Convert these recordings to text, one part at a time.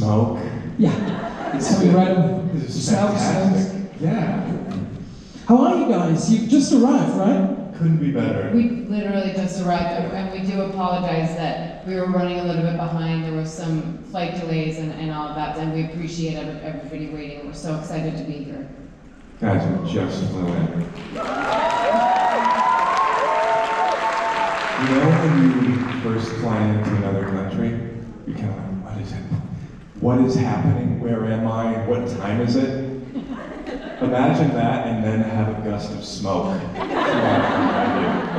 smoke. Yeah, it's coming right This is south. fantastic. Yeah. How are you guys? You just arrived, right? Couldn't be better. We literally just arrived, and we do apologize that we were running a little bit behind. There was some flight delays and all of that, and we appreciate everybody waiting. We're so excited to be here. Guys, we just flew in. You know when you first fly into another country, you're kind of like, what is it? What is happening? Where am I? What time is it? Imagine that and then have a gust of smoke. It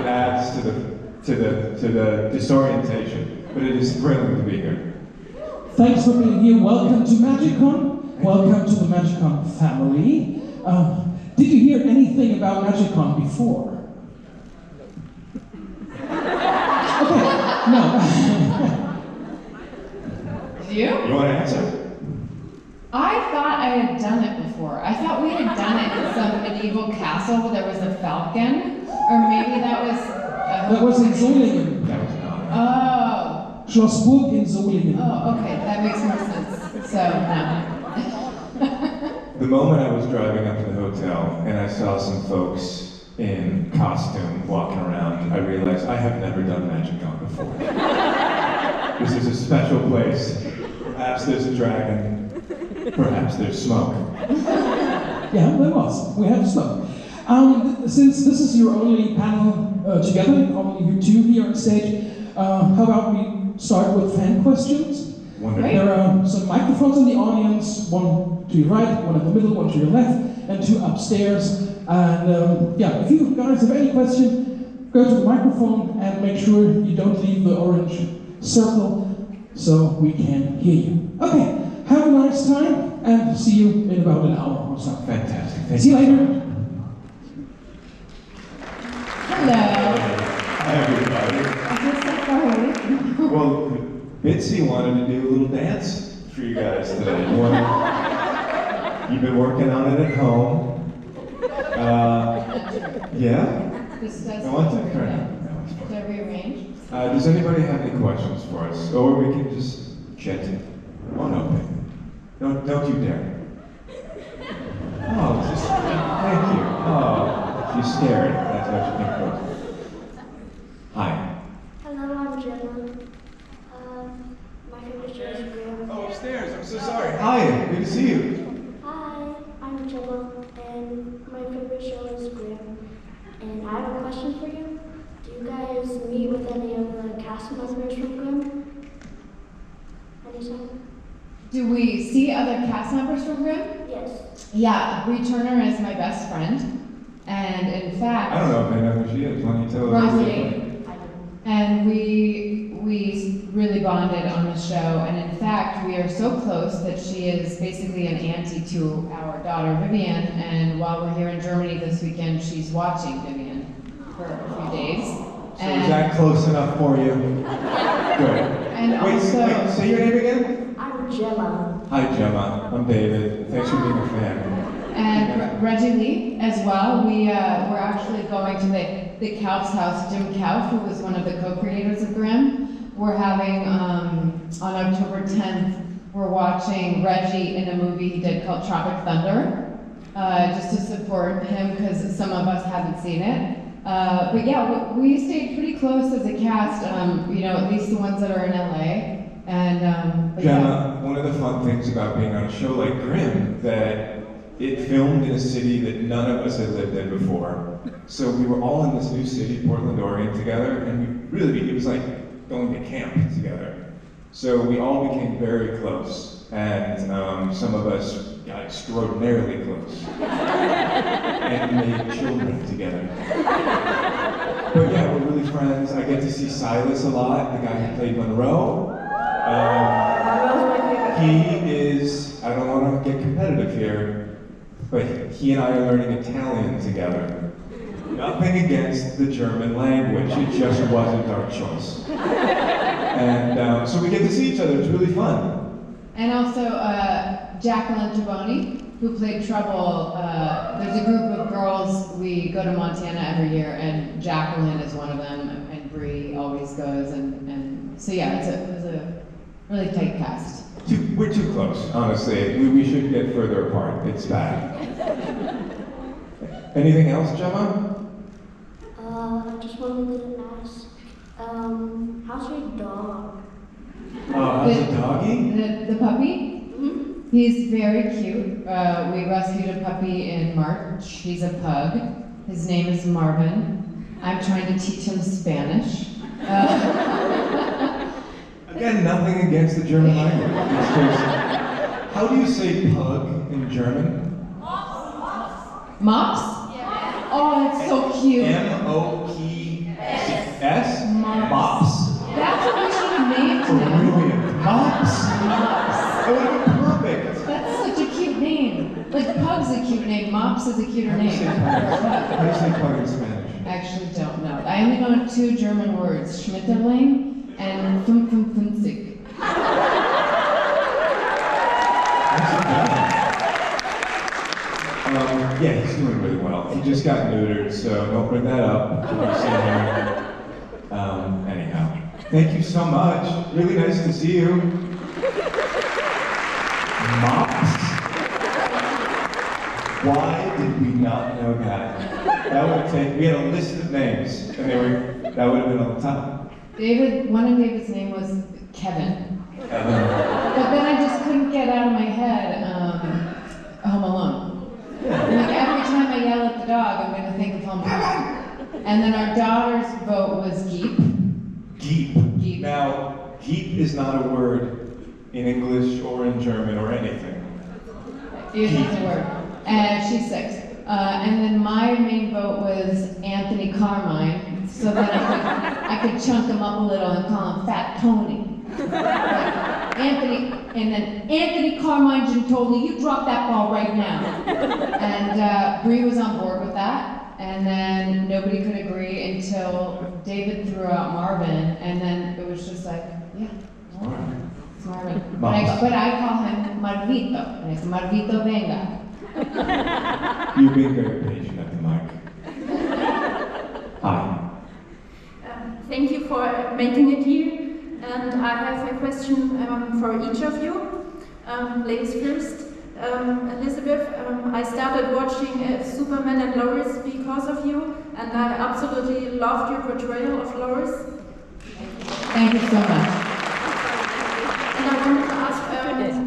adds to the disorientation, but it is thrilling to be here. Thanks for being here. Welcome to MagicCon. Welcome to the MagicCon family. Did you hear anything about MagicCon before? Okay, no. Did you? You want to answer? I thought I had done it before. I thought we had done it in some medieval castle where there was a falcon, or maybe that was. That was in Solingen. That was not. Oh. Schlossburg in Solingen. Oh, okay, that makes more sense. So, no. The moment I was driving up to the hotel and I saw some folks in costume walking around, I realized I have never done MagicCon before. This is a special place. Perhaps there's a dragon. Perhaps there's smoke. Yeah, there was. We had smoke. Since this is your only panel together, only you two here on stage, how about we start with fan questions? Wonderful. There are some microphones in the audience, one to your right, one in the middle, one to your left, and two upstairs. And yeah, if you guys have any question, go to the microphone and make sure you don't leave the orange circle so we can hear you. Okay. Have a nice time, and see you in about an hour or so. Fantastic. Thank See you later. Hello. Hi, everybody. I feel so far away. Well, Bitsie wanted to do a little dance for you guys today. You've been working on it at home. Yeah? This does. I want to turn. No, it's fine. To rearrange? Does anybody have any questions for us? Or we can just chat. Oh, no. Don't you dare. Oh, just, thank you. Oh, she's scared. That's what you think of. Hi. Hello, I'm Gemma. My favorite show is Grimm. Oh, upstairs. I'm so sorry. Hi. Good to see you. Hi, I'm Gemma, and my favorite show is Grimm. And I have a question for you. Do you guys meet with any of the cast members from Grimm? Anytime? Do we see other cast members from Grimm? Yes. Yeah, Bree Turner is my best friend. And in fact, I don't know if I know who she is. Why don't you tell us? Rosie. And we really bonded on the show. And in fact, we are so close that she is basically an auntie to our daughter Vivian. And while we're here in Germany this weekend, she's watching Vivian for a few days. So is that close enough for you? Good. And Wait, also, say your name again? I'm Gemma. Hi, Gemma. I'm David. Thanks for being a fan. and Reggie Lee as well. We're actually going to the Kauf's house. Jim Kauf, who was one of the co-creators of Grimm. We're having, on October 10th, we're watching Reggie in a movie he did called Tropic Thunder, just to support him because some of us haven't seen it. But yeah, we stayed pretty close as a cast, you know, at least the ones that are in LA. And but Gemma, one of the fun things about being on a show like Grimm, that it filmed in a city that none of us had lived in before. So we were all in this new city, Portland, Oregon, together, and it was like going to camp together. So we all became very close, and some of us got extraordinarily close, and made children together. But yeah, we're really friends. I get to see Silas a lot, the guy who played Monroe. He is, I don't want to get competitive here, but he and I are learning Italian together. Nothing against the German language, it just wasn't our choice. And so we get to see each other, it's really fun. And also Jacqueline Taboni, who played Trouble. There's a group of girls, we go to Montana every year, and Jacqueline is one of them, and Bree always goes, and so yeah, it was a really tight cast. We're too close, honestly. We should get further apart. It's bad. Anything else, Gemma? Just wanted to ask, how's your dog? How's the doggy? The puppy? He's very cute. We rescued a puppy in March. He's a pug. His name is Marvin. I'm trying to teach him Spanish. Again, nothing against the German language. It's just, how do you say pug in German? Mops? Oh, that's so cute. M-O-P-S? Mops. That's what we should have named him. Brilliant. Mops? Mops. That would have been perfect. That's such a cute name. Like Pug's a cute name. Mops is a cuter How do you say name. pug? How do you say pug in Spanish? I actually don't know. I only know 2 German words: Schmetterling and Funzig. Yeah, he's doing really well. He just got neutered, so don't bring that up. Anyhow, thank you so much. Really nice to see you. Mops? Why did we not know that? We had a list of names, and that would have been on the top. One of David's name was Kevin. Kevin. But then I just couldn't get out of my head Home Alone. Like every time I yell at the dog, I'm going to think of Home Alone. And then our daughter's vote was Geep. Geep. Geep. Now, geep is not a word in English or in German or anything. It is a word. And she's 6. And then my main vote was Anthony Carmine, so then I could chunk him up a little and call him Fat Tony. Anthony Carmine Giuntoli, you drop that ball right now. And Bree was on board with that, and then nobody could agree until David threw out Marvin, and then it was just like, yeah, it's Marvin. But I call him Marvito, and I said, Marvito, venga. You're being very patient at the mic. Hi. Thank you for making it here. And I have a question for each of you. Ladies first. Elizabeth, I started watching Superman and Lois because of you, and I absolutely loved your portrayal of Lois. Thank you so much. And I wanted to ask,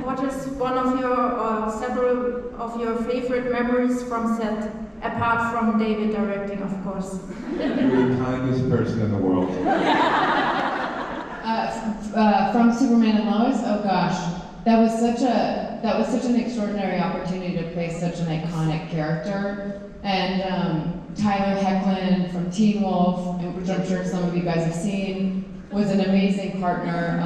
what is one of your or several of your favorite memories from set, apart from David directing, of course? You're the kindest person in the world. From Superman and Lois, oh gosh, that was such an extraordinary opportunity to play such an iconic character. And Tyler Hoechlin from Teen Wolf, which I'm sure some of you guys have seen, was an amazing partner.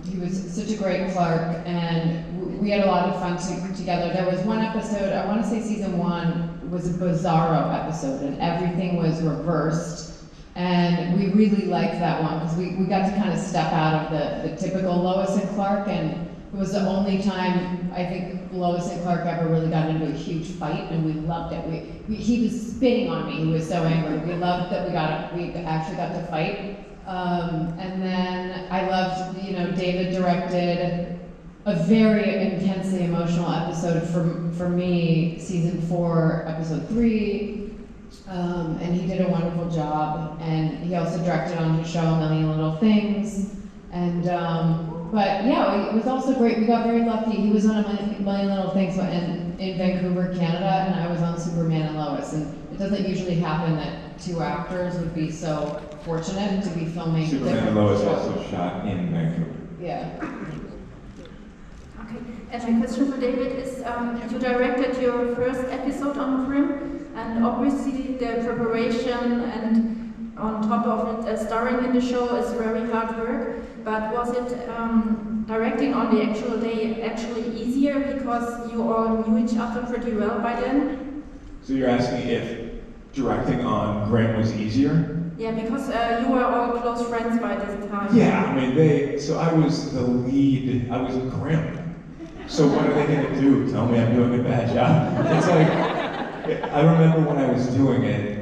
He was such a great Clark, and we had a lot of fun together. There was one episode, I want to say season 1, was a Bizarro episode, and everything was reversed. And we really liked that one because we got to kind of step out of the typical Lois and Clark, and it was the only time I think Lois and Clark ever really got into a huge fight, and we loved it. He was spitting on me. He was so angry. We loved that we actually got to fight. And then I loved, David directed a very intensely emotional episode for me, season 4, episode 3. And he did a wonderful job, and he also directed on his show A Million Little Things. And but yeah, it was also great. We got very lucky. He was on A Million Little Things in Vancouver, Canada, and I was on Superman and Lois. And it doesn't usually happen that 2 actors would be so fortunate to be filming. Superman and Lois also shot in Vancouver. Yeah. Okay, and my question for David is, you directed your first episode on Grimm, and obviously the preparation and on top of it, starring in the show is very hard work, but was it directing on the actual day actually easier because you all knew each other pretty well by then? So you're asking if directing on Grimm was easier? Yeah, because you were all close friends by this time. Yeah, I mean, so I was the lead, I was Grimm. So what are they gonna do? Tell me I'm doing a bad job? It's like, I remember when I was doing it,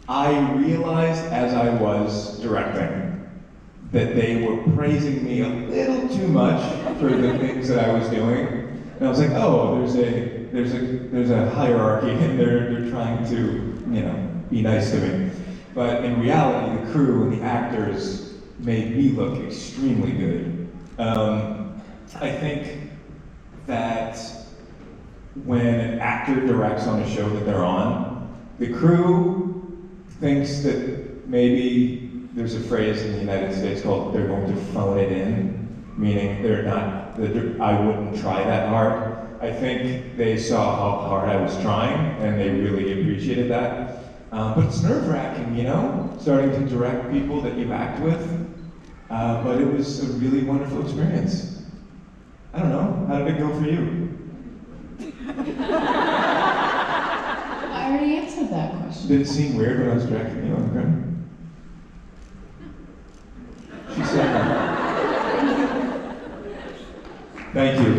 I realized as I was directing that they were praising me a little too much for the things that I was doing. And I was like, oh, there's a hierarchy, and they're trying to, be nice to me. But in reality, the crew and the actors made me look extremely good. I think that when an actor directs on a show that they're on, the crew thinks that maybe there's a phrase in the United States called they're going to phone it in, meaning I wouldn't try that hard. I think they saw how hard I was trying, and they really appreciated that. But it's nerve-wracking, starting to direct people that you act with. But it was a really wonderful experience. I don't know, how did it go for you? I already answered that question. Did it seem weird when I was directing you on Grimm? She said no. Thank you.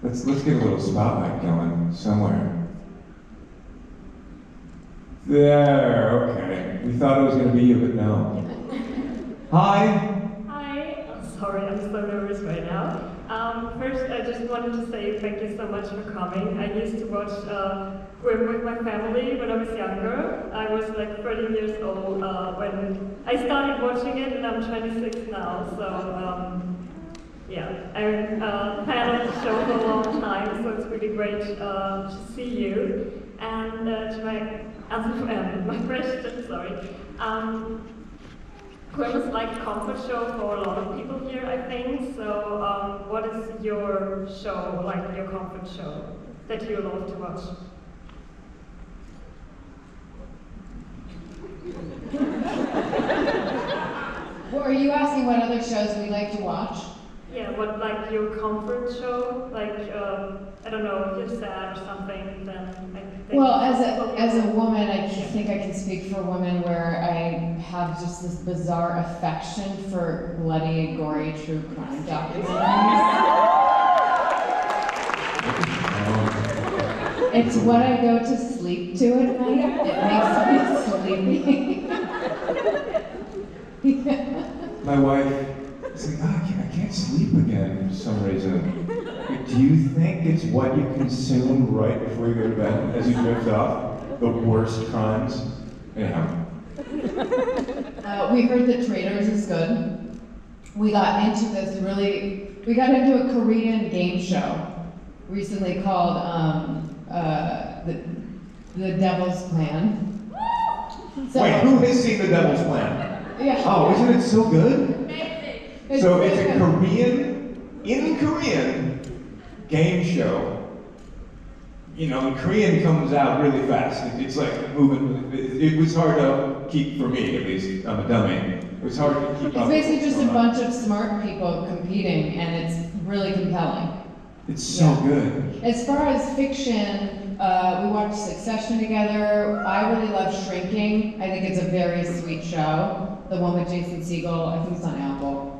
Let's get a little spotlight going somewhere. There, okay. We thought it was going to be you, but no. Hi. Hi. I'm sorry, I'm so nervous right now. First, I just wanted to say thank you so much for coming. I used to watch Grimm with my family when I was younger. I was like 30 years old when I started watching it, and I'm 26 now. So yeah, I'm a fan of the show for a long time, so it's really great to see you. And to my question, sorry. Grimm is like a comfort show for a lot of people here, I think. So what is your show, like your comfort show, that you love to watch? Well, are you asking what other shows we like to watch? Yeah, what like your comfort show? Like I don't know, if you're sad or something, then I think. Well, as a woman, I think I can speak for women where I have just this bizarre affection for bloody, gory, true crime documentaries. It's what I go to sleep to at night. It makes me sleepy. My wife is like, I can't sleep again for some reason. Do you think it's what you consume right before you go to bed as you drift off? The worst crimes? Anyhow. We heard that Traders is good. We got into a Korean game show recently called The Devil's Plan. So, wait, who has seen The Devil's Plan? Yeah. Oh, isn't it so good? It's So really it's a good. Korean game show. Korean comes out really fast. It's like moving. It was hard to keep, for me at least. I'm a dummy. It was hard to keep up. It's basically just a bunch of smart people competing, and it's really compelling. It's so good. As far as fiction, we watched Succession together. I really love Shrinking. I think it's a very sweet show. The one with Jason Segel, I think it's on Apple.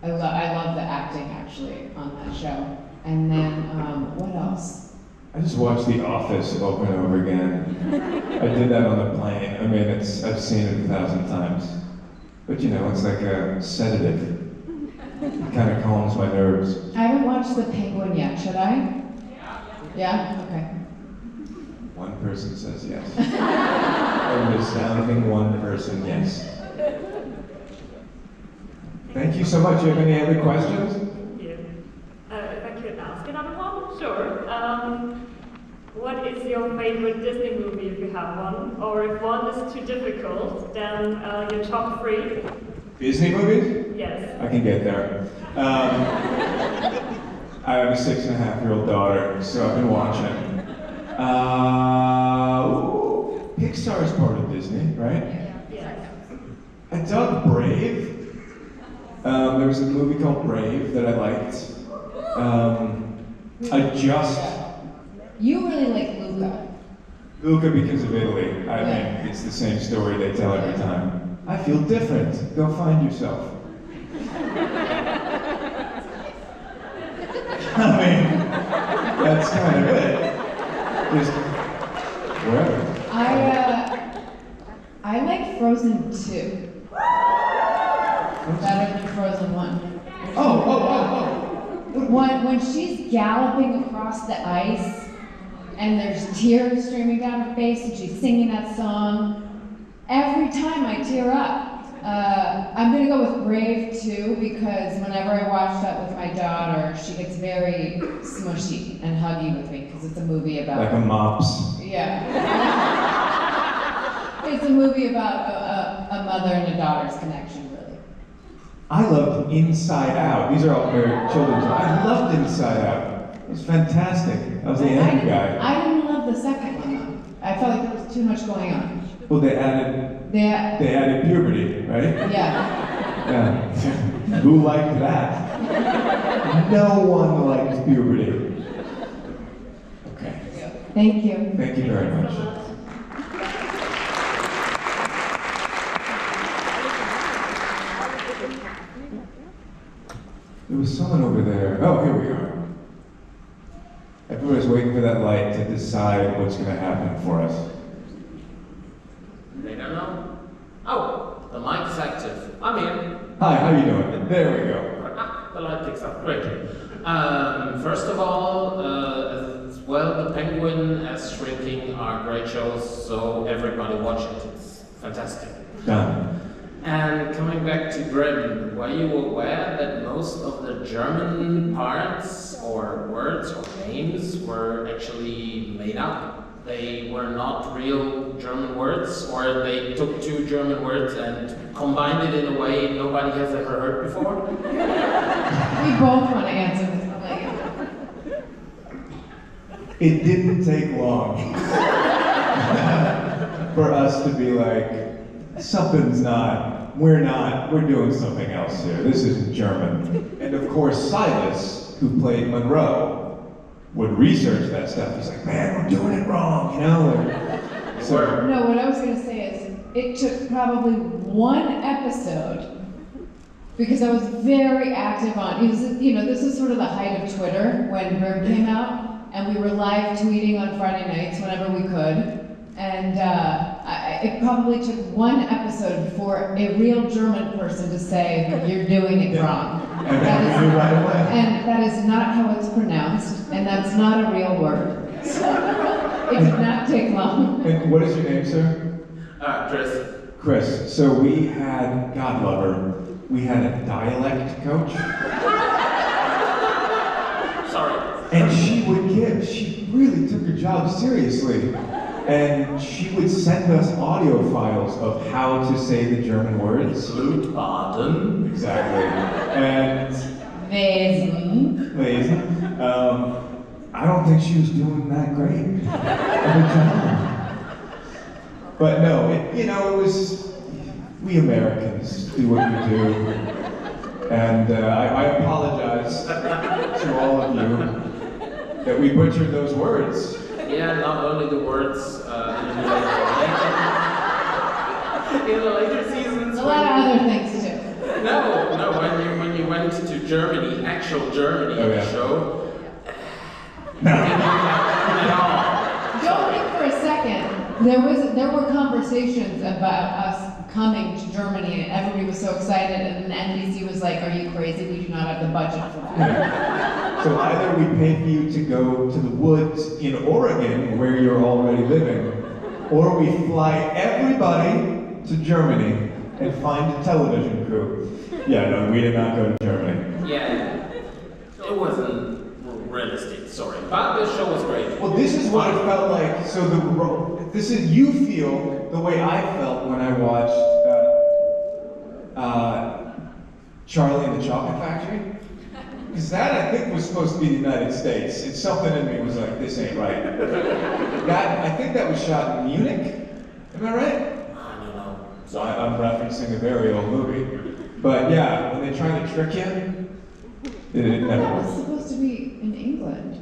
I love the acting actually on that show. And then what else? I just watched The Office over and over again. I did that on the plane. I mean, I've seen it 1,000 times. But it's like a sedative. It kind of calms my nerves. I haven't watched The Penguin yet. Should I? Yeah? Okay. One person says yes. A resounding one person yes. Thank you so much. Do you have any other questions? Thank you. If I could ask another one? Sure. What is your favorite Disney movie, if you have one? Or if one is too difficult, then your top 3? Disney movies? Yes. I can get there. I have a 6.5-year-old daughter, so I've been watching. Pixar is part of Disney, right? Yes. I dug Brave. There was a movie called Brave that I liked. You really like Luca. Luca because of Italy. I mean, it's the same story they tell every time. I feel different. Go find yourself. I mean, that's kind of it. Just wherever. I like Frozen 2. Better than Frozen 1. When she's galloping across the ice and there's tears streaming down her face and she's singing that song, every time I tear up. I'm gonna go with Brave too, because whenever I watch that with my daughter, she gets very smushy and huggy with me, because it's a movie about... Like a mops. Yeah. It's a movie about a mother and a daughter's connection, really. I loved Inside Out. These are all very children's. I loved Inside Out. It was fantastic. I was the end guy. I didn't love the second one, though. I felt like there was too much going on. Well, they added puberty, right? Yeah. Who liked that? No one liked puberty. Okay. Thank you. Thank you very much. There was someone over there. Oh, here we are. Everybody's waiting for that light to decide what's going to happen for us. They don't know. Oh, the mic is active. I'm here. Hi, how you doing? There we go. The light picks up. Great. First of all, as well, The Penguin as Shrinking are great shows, so everybody watch it. It's fantastic. Done. And coming back to Grimm, were you aware that most of the German parts or words or names were actually made up? They were not real German words, or they took two German words and combined it in a way nobody has ever heard before? We both want to answer this. It didn't take long for us to be like, we're doing something else here. This isn't German. And of course, Silas, who played Monroe, would research that stuff. He's like, man, we're doing it wrong, you know? So, No, what I was going to say is, it took probably one episode, because I was very active on, this is sort of the height of Twitter when Grimm came out, and we were live tweeting on Friday nights whenever we could. And it probably took one episode for a real German person to say, you're doing it wrong. and then we knew right away. And that is not how it's pronounced, and that's not a real word. So it did not take long. And what is your name, sir? Chris. Chris. So we had, God love her, we had a dialect coach. Sorry. And she really took her job seriously. And she would send us audio files of how to say the German words. Blutbaden. Exactly. And Wesen. I don't think she was doing that great of a job. But no, it was, we Americans do what we do. And I apologize to all of you that we butchered those words. Yeah, not only the words in the later seasons. A lot of other things too. No, when you went to Germany, actual Germany in the show. Don't think for a second. There were conversations about us coming to Germany, and everybody was so excited, and NBC was like, "Are you crazy? We do not have the budget for that." So either we pay for you to go to the woods in Oregon, where you're already living, or we fly everybody to Germany and find a television crew. Yeah, no, we did not go to Germany. Yeah, it wasn't realistic, sorry. But the show was great. Well, this is what it felt like. So you feel the way I felt when I watched Charlie and the Chocolate Factory. Because that, I think, was supposed to be the United States. And something in me was like, this ain't right. I think that was shot in Munich. Am I right? I don't know. So I'm referencing a very old movie. But yeah, when they try to trick you, it never That was works. supposed to be in England.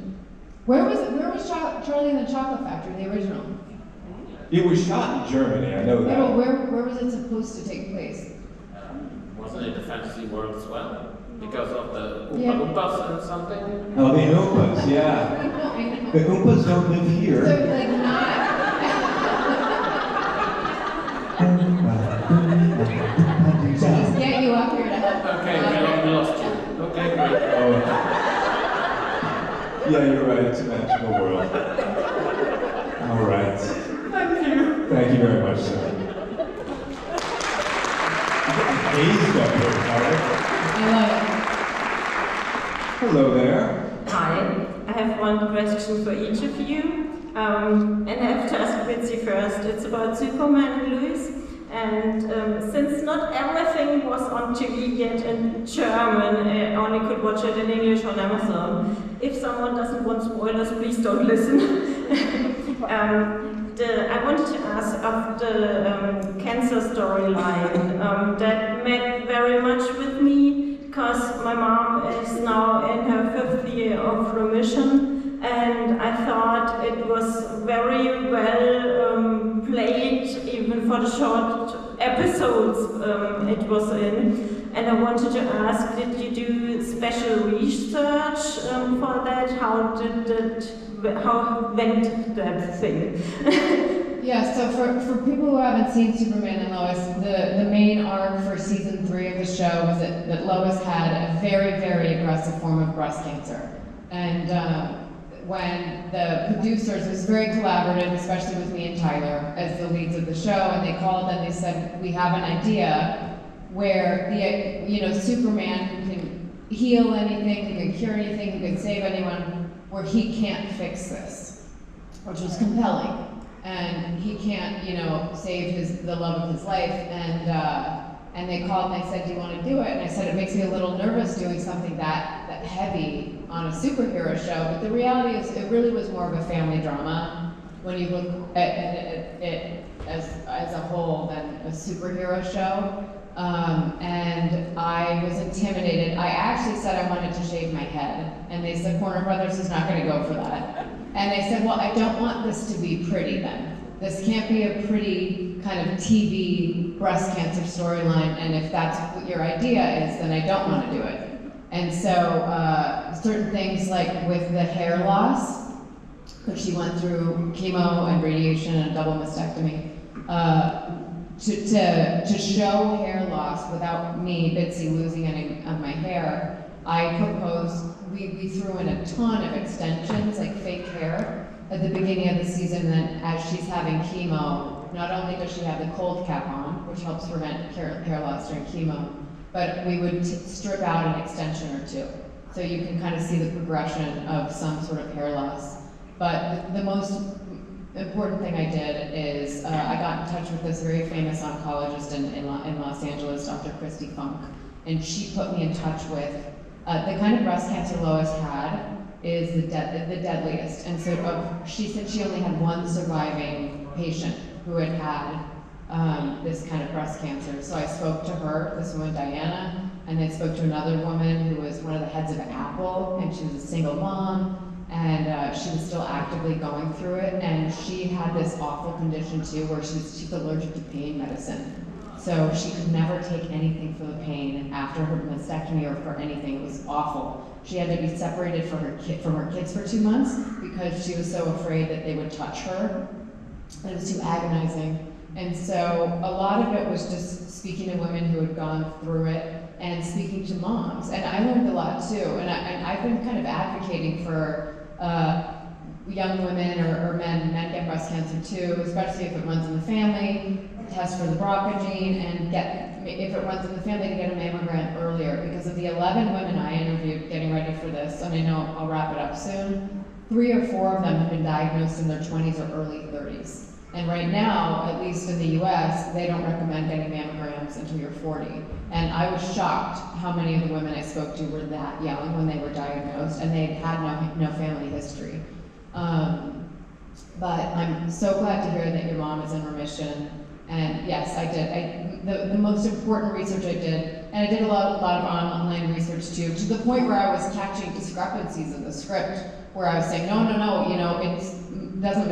Where was Charlie and the Chocolate Factory, the original? It was shot in Germany, I know Yeah, but that. where was it supposed to take place? Wasn't it a fantasy world as well? Because of the Oompa Yeah. Loompas and something? Oh, the Oompas, yeah. I know. The Oompas don't live So here. like not. Just get you up here to help. Okay, we lost you. Okay, great. Oh. Yeah, you're right. It's a magical world. All right. Thank you. Thank you very much, sir. Hazed up here, Howard. I love it. Hello there. Hi, I have one question for each of you. And I have to ask Bitsie first. It's about Superman and Lois. And since not everything was on TV yet in German, I only could watch it in English on Amazon. If someone doesn't want spoilers, please don't listen. I wanted to ask of the cancer storyline that met very much with me, because my mom is now in her 5th year of remission, and I thought it was very well played, even for the short episodes it was in. And I wanted to ask, did you do special research for that? How went that thing? Yeah, so for people who haven't seen Superman and Lois, the main arc for season 3 of the show was that Lois had a very, very aggressive form of breast cancer. And when the producers, it was very collaborative, especially with me and Tyler as the leads of the show, and they called and they said, we have an idea where Superman who can heal anything, who can cure anything, who can save anyone, where he can't fix this, which was compelling. And he can't, save the love of his life. And they called and they said, do you want to do it? And I said, it makes me a little nervous doing something that heavy on a superhero show. But the reality is, it really was more of a family drama when you look at it as a whole than a superhero show. And I was intimidated. I actually said I wanted to shave my head. And they said, Warner Brothers is not going to go for that. And I said, well, I don't want this to be pretty then. This can't be a pretty kind of TV breast cancer storyline, and if that's what your idea is, then I don't want to do it. And so certain things like with the hair loss, because she went through chemo and radiation and a double mastectomy, to show hair loss without me, Bitsie, losing any of my hair, I proposed, we threw in a ton of extensions, like fake hair, at the beginning of the season. Then as she's having chemo, not only does she have the cold cap on, which helps prevent hair loss during chemo, but we would strip out an extension or two. So you can kind of see the progression of some sort of hair loss. But the most important thing I did is I got in touch with this very famous oncologist in Los Angeles, Dr. Christy Funk, and she put me in touch with the kind of breast cancer Lois had is the deadliest. And so she said she only had one surviving patient who had this kind of breast cancer. So I spoke to her, this woman Diana, and then spoke to another woman who was one of the heads of Apple, and she was a single mom, and she was still actively going through it, and she had this awful condition too, where she's allergic to pain medicine. So she could never take anything for the pain after her mastectomy or for anything. It was awful. She had to be separated from her kids for 2 months because she was so afraid that they would touch her. It was too agonizing. And so a lot of it was just speaking to women who had gone through it and speaking to moms. And I learned a lot too. And I've been kind of advocating for young women or men get breast cancer too, especially if it runs in the family, test for the BRCA gene, and if it runs in the family, to get a mammogram earlier. Because of the 11 women I interviewed getting ready for this, and I know I'll wrap it up soon, 3 or 4 of them have been diagnosed in their 20s or early 30s. And right now, at least in the US, they don't recommend getting mammograms until you're 40. And I was shocked how many of the women I spoke to were that young when they were diagnosed, and they had no family history. But I'm so glad to hear that your mom is in remission. And yes, I did. The most important research I did, and I did a lot of online research too, to the point where I was catching discrepancies in the script, where I was saying, no, it doesn't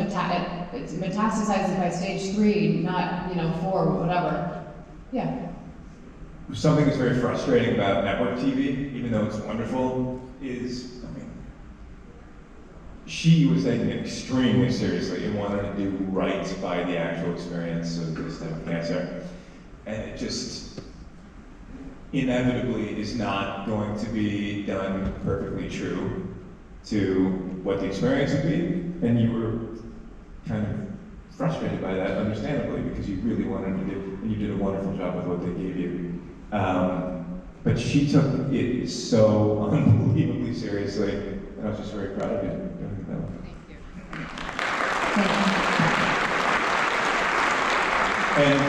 it's metastasizes by stage 3, not 4, whatever. Yeah. something that's very frustrating about network TV, even though it's wonderful, is, I mean, she was taking it extremely seriously and wanted to do right by the actual experience of this type of cancer. And it just inevitably is not going to be done perfectly true to what the experience would be. And you were kind of frustrated by that, understandably, because you really wanted to do, and you did a wonderful job with what they gave you. But she took it so unbelievably seriously, and I was just very proud of you doing that. And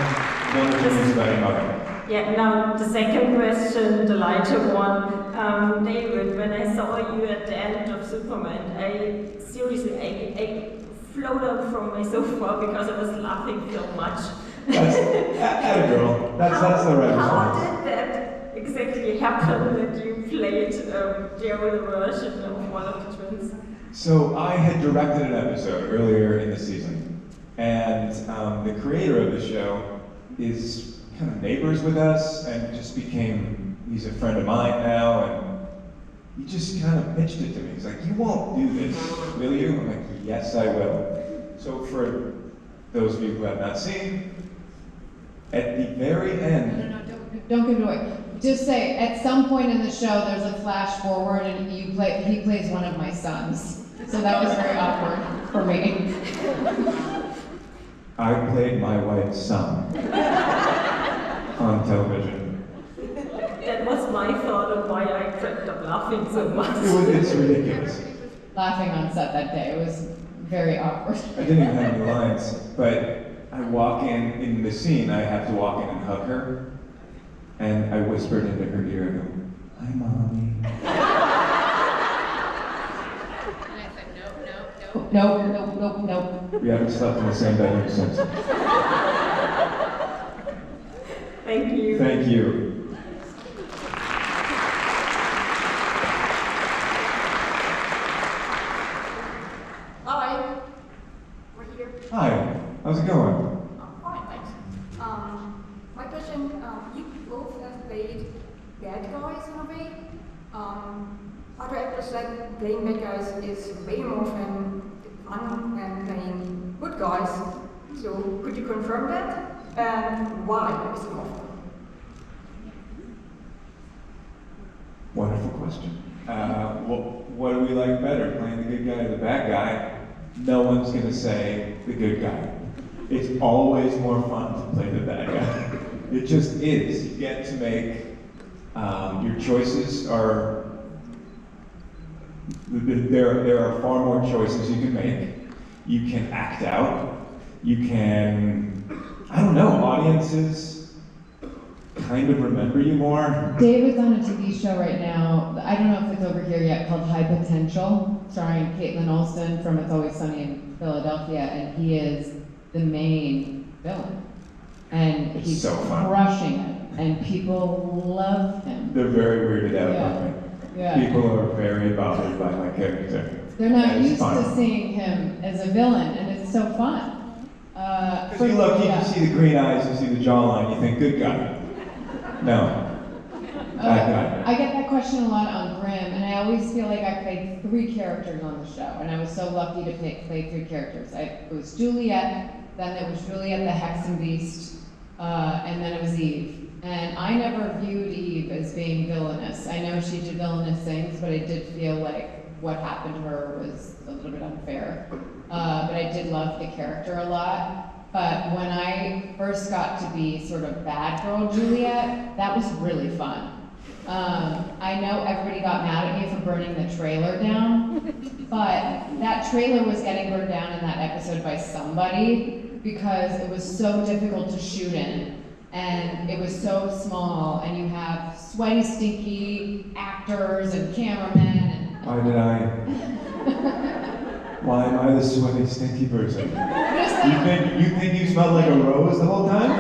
one of the things about your mother. Yeah, now the second question, the lighter one. David, when I saw you at the end of Superman, I seriously, I floated up from my sofa because I was laughing so much. That's a girl. That's the right response. How did that exactly happen that you played the older version of one of the twins? So I had directed an episode earlier in the season, and the creator of the show is kind of neighbors with us, and just became, he's a friend of mine now, and he just kind of pitched it to me. He's like, you won't do this, will you? I'm like, yes, I will. So for those of you who have not seen, at the very end... No, don't give it away. Just say, at some point in the show, there's a flash forward, and he plays one of my sons. So that was very awkward for me. I played my wife's son on television. That was my thought of why I cracked up laughing so much. It's ridiculous. Laughing on set that day, it was very awkward. I didn't even have any lines, but I walk in the scene, I have to walk in and hug her, and I whispered into her ear, I go, hi, Mommy. And I said, no. We haven't slept in the same bedroom since. Thank you. Thank you. Hi, we're here. Hi, how's it going? Fine, thanks. My question, you both have played bad guys in a way. Other actors like playing bad guys is way more fun than playing good guys. So could you confirm that? And why is it more fun? Wonderful question. What do we like better, playing the good guy or the bad guy? No one's gonna say the good guy. It's always more fun to play the bad guy. It just is. You get to make, your choices are, there are far more choices you can make. You can act out. You can, I don't know, audiences kind of remember you more. David's on a TV show right now, I don't know if it's over here yet, called High Potential, starring Caitlin Olsen from It's Always Sunny in Philadelphia, and he is the main villain. And he's so fun. crushing it, and people love him. They're very weirded out Yeah. by me. Yeah. People are very bothered by my character. They're not And it's used fun. to seeing him as a villain, and it's so fun. Because you look, you yeah. see the green eyes, you see the jawline, you think, good guy. No. Bad guy. I get that question a lot on Grimm, and I always feel like I played 3 characters on the show, and I was so lucky to play 3 characters. It was Juliet, then there was Juliet the Hex and Beast, and then it was Eve. And I never viewed Eve as being villainous. I know she did villainous things, but I did feel like what happened to her was a little bit unfair. But I did love the character a lot. But when I first got to be sort of bad girl Juliet, that was really fun. I know everybody got mad at me for burning the trailer down, but that trailer was getting burned down in that episode by somebody because it was so difficult to shoot in, and it was so small, and you have sweaty, stinky actors and cameramen. Why am I the sweaty, stinky person? You think you smelled like a rose the whole time?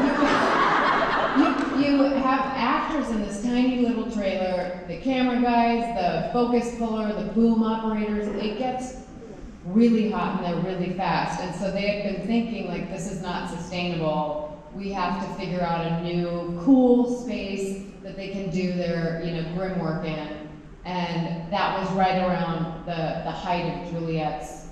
You have actors in this tiny little trailer, the camera guys, the focus puller, the boom operators. It gets really hot and they're really fast. And so they had been thinking, like, this is not sustainable. we have to figure out a new cool space that they can do their, Grimm work in. And that was right around the height of Juliet's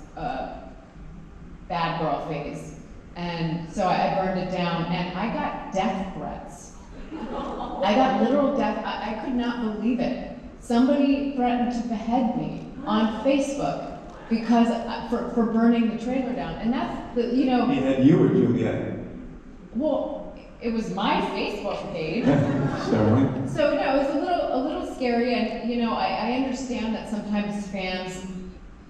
bad girl phase. And so I burned it down, and I got death threats. I got literal death. I could not believe it. Somebody threatened to behead me on Facebook because for burning the trailer down, and that's He had you or Juliet? Well, it was my Facebook page. Sorry. So no, it was a little scary, and I understand that sometimes fans,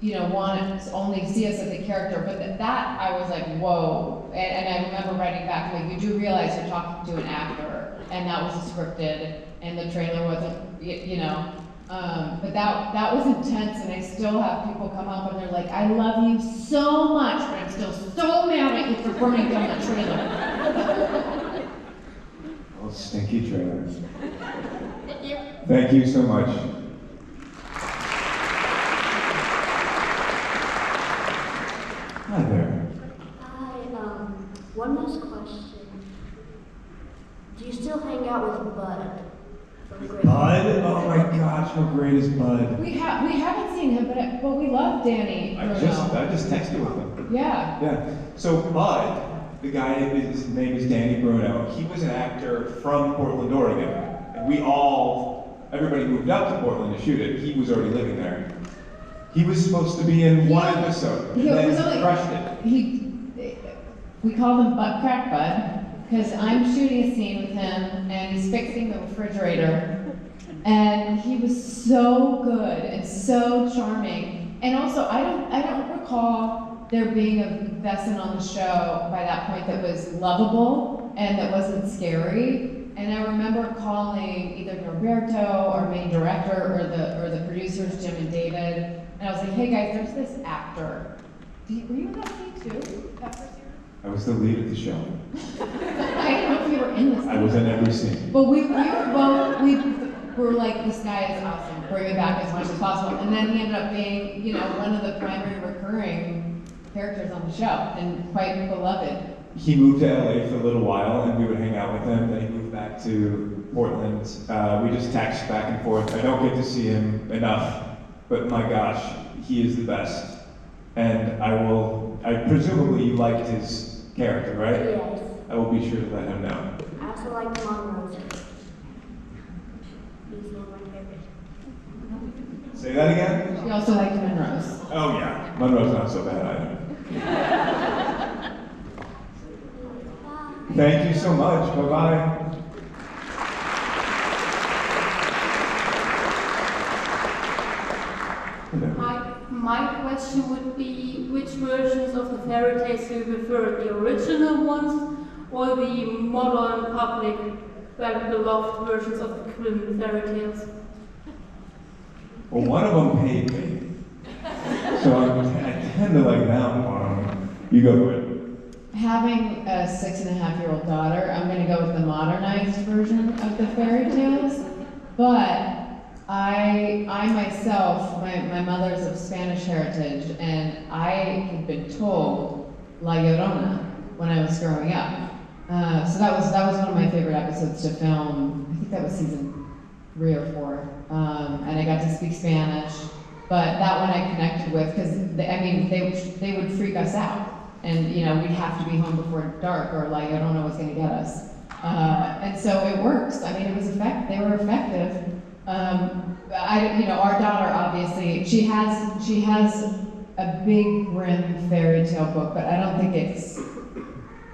want to only see us as a character, but that I was like, whoa. And I remember writing back, like, you do realize you're talking to an actor, and that was scripted, and the trailer wasn't, but that was intense, and I still have people come up and they're like, I love you so much, but I'm still so mad at you for burning down the trailer. Oh, stinky trailer. Thank you. Thank you so much. Hi there. Hi, one last question. Do you still hang out with Bud from Grimm? Bud? Oh my gosh, how great is Bud? We haven't seen him, but we love Danny I Bruno. just texted with him. Yeah. Yeah. So Bud, the guy, his name is Danny Bruno. He was an actor from Portland, Oregon. And everybody moved up to Portland to shoot it. He was already living there. He was supposed to be in one episode, and then he crushed it. We called him Butt Crack Bud, because I'm shooting a scene with him, and he's fixing the refrigerator, and he was so good and so charming. And also, I don't recall there being a Vesson on the show by that point that was lovable and that wasn't scary. And I remember calling either Norberto, our main director, or the producers, Jim and David, and I was like, hey guys, there's this actor. Were you in that scene too, that first year? I was the lead of the show. I didn't know if you were in this. I was in every scene. But we were like, this guy is awesome, bring him back as much as possible. And then he ended up being, one of the primary recurring characters on the show, and quite beloved. He moved to LA for a little while, and we would hang out with him. Then he moved back to Portland. We just text back and forth. I don't get to see him enough, but my gosh, he is the best. And I presumably you liked his character, right? Yes. I will be sure to let him know. I also like him on Roses. He's one of my favorites. Say that again? She also liked him in Rose. Oh yeah, Monroe's not so bad either. Thank you so much. Bye-bye. Hi, my question would be, which versions of the fairy tales do you prefer, the original ones or the modern, public, well-beloved versions of the Grimm fairy tales? Well, one of them paid me, so I tend to like that one. You go for it. Having a 6.5-year-old daughter, I'm going to go with the modernized version of the fairy tales. But I myself, my mother's of Spanish heritage, and I had been told La Llorona when I was growing up. So that was one of my favorite episodes to film. I think that was season 3 or 4, and I got to speak Spanish. But that one I connected with because they would freak us out. And we'd have to be home before dark, or La Llorona was going to get us. And so it works. I mean, they were effective. Our daughter obviously she has a big Grimm fairy tale book, but I don't think it's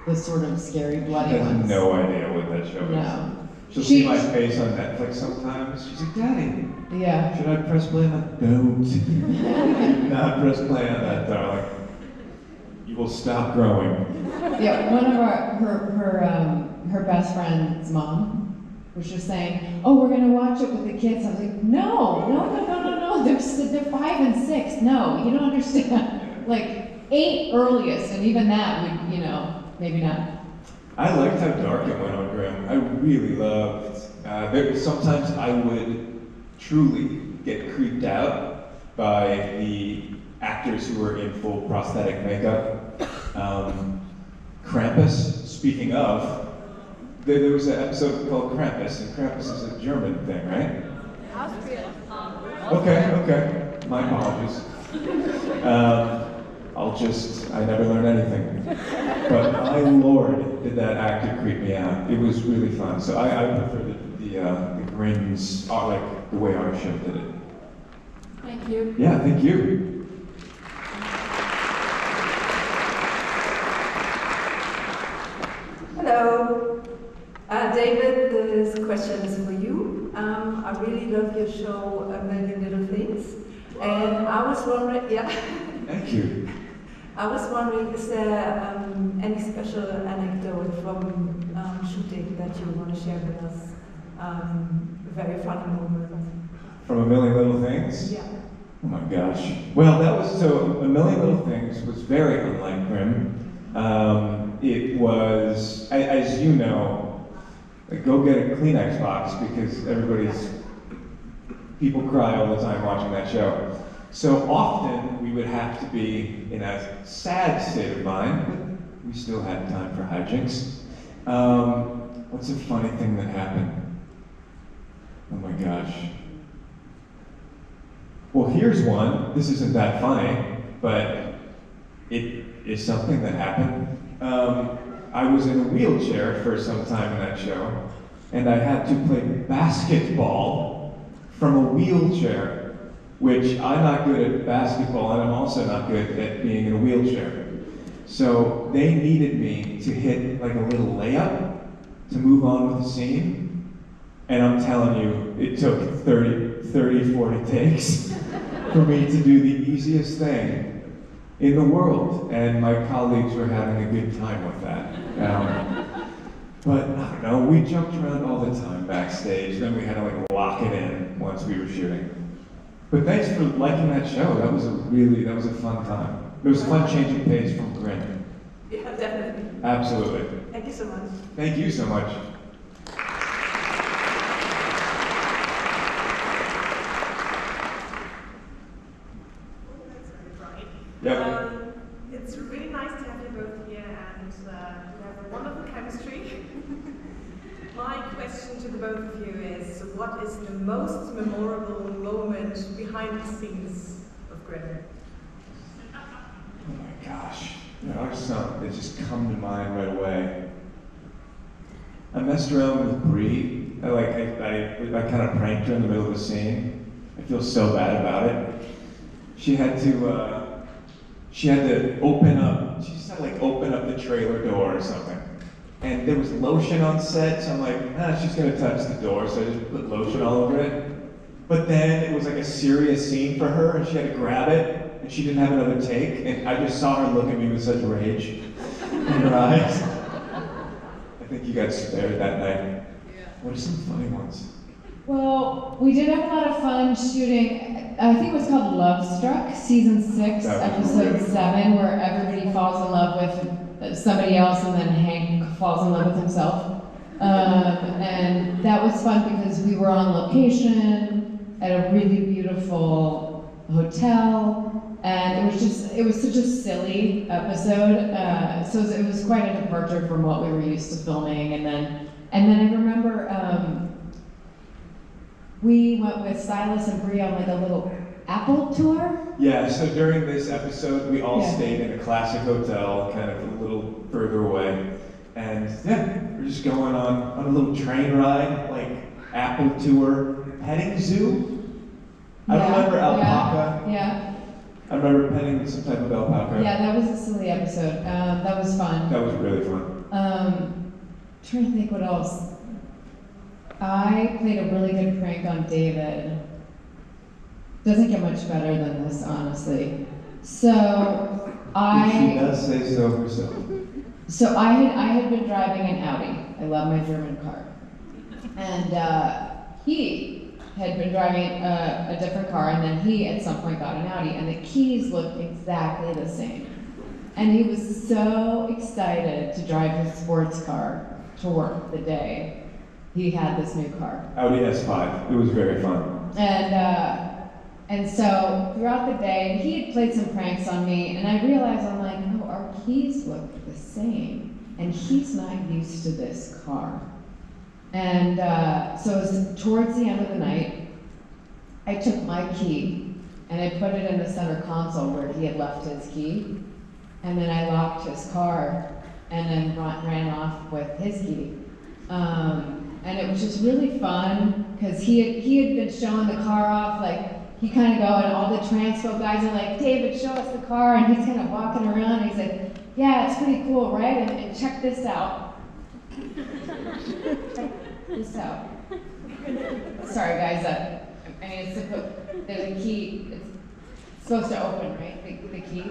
the sort of scary, bloody She has ones. no idea what that show is. No. She'll see my face on Netflix sometimes. She's like, Daddy, Yeah. should I press play on that? Don't. Do not press play on that, darling. You will stop growing. Yeah, one of her best friend's mom was just saying, "Oh, we're gonna watch it with the kids." I was like, "No. They're 5 and 6. No, you don't understand. Like 8 earliest, and even that, maybe not." I liked how dark it went on Grimm. I really loved. Sometimes I would truly get creeped out by the actors who were in full prosthetic makeup. Krampus, speaking of, there was an episode called Krampus, and Krampus is a German thing, right? Austria. Okay. My apologies. I never learned anything. But my lord, did that actor creep me out. It was really fun. So I prefer the Grimm's, like the way our show did it. Thank you. Yeah, thank you. Hello. David, this question is for you. I really love your show, A Million Little Things. And I was wondering, yeah. Thank you. I was wondering, is there any special anecdote from shooting that you want to share with us? A very funny moment. From A Million Little Things? Yeah. Oh my gosh. Well, A Million Little Things was very unlike Grimm. It was, as you know, go get a Kleenex box because people cry all the time watching that show. So often we would have to be in a sad state of mind, but we still had time for hijinks. What's a funny thing that happened? Oh my gosh. Well, here's one. This isn't that funny, but it is something that happened. I was in a wheelchair for some time in that show, and I had to play basketball from a wheelchair, which I'm not good at basketball, and I'm also not good at being in a wheelchair. So they needed me to hit like a little layup to move on with the scene, and I'm telling you, it took 40 takes for me to do the easiest thing in the world, and my colleagues were having a good time with that. But I don't know, we jumped around all the time backstage, then we had to like lock it in once we were shooting. But thanks for liking that show. That was a fun time. It was fun changing pace from Grimm. Yeah, definitely. Absolutely. Thank you so much. Thank you so much. Yep. It's really nice to have you both here, and we have a wonderful chemistry. My question to the both of you is, what is the most memorable moment behind the scenes of Grimm? Oh my gosh. There are some that just come to mind right away. I messed around with Bree. I kind of pranked her in the middle of the scene. I feel so bad about it. She had to open up, she just had to like open up the trailer door or something. And there was lotion on set, so I'm like, she's gonna touch the door, so I just put lotion all over it. But then it was like a serious scene for her, and she had to grab it, and she didn't have another take, and I just saw her look at me with such rage in her eyes. I think you got spared that night. What are some funny ones? Well, we did have a lot of fun shooting, I think it was called Love Struck, season 6, episode 7, where everybody falls in love with somebody else and then Hank falls in love with himself. And that was fun because we were on location at a really beautiful hotel, and it was such a silly episode. So it was quite a departure from what we were used to filming. And then I remember we went with Silas and Bree on like a little Apple tour. Yeah, so during this episode, we all stayed in a classic hotel, kind of a little further away. And we're just going on a little train ride, like Apple tour, petting zoo. I remember alpaca. Yeah. I remember petting some type of alpaca. Yeah, that was a silly episode. That was fun. That was really fun. Trying to think what else. I played a really good prank on David. Doesn't get much better than this, honestly. So She does say so herself. So I had been driving an Audi. I love my German car. And he had been driving a different car, and then he at some point got an Audi, and the keys looked exactly the same. And he was so excited to drive his sports car to work the day he had this new car. Audi S5. It was very fun. And so throughout the day, he had played some pranks on me, and I realized, I'm like, oh, our keys look the same. and he's not used to this car. And so it was towards the end of the night, I took my key and I put it in the center console where he had left his key, and then I locked his car and then ran off with his key. And it was just really fun because he had been showing the car off, like he kind of go, and all the transpo guys are like, David, show us the car, and he's kind of walking around, and he's like, yeah, it's pretty cool, right? And check this out. Check this out. Sorry, guys. I mean, there's a key. It's supposed to open, right? The key.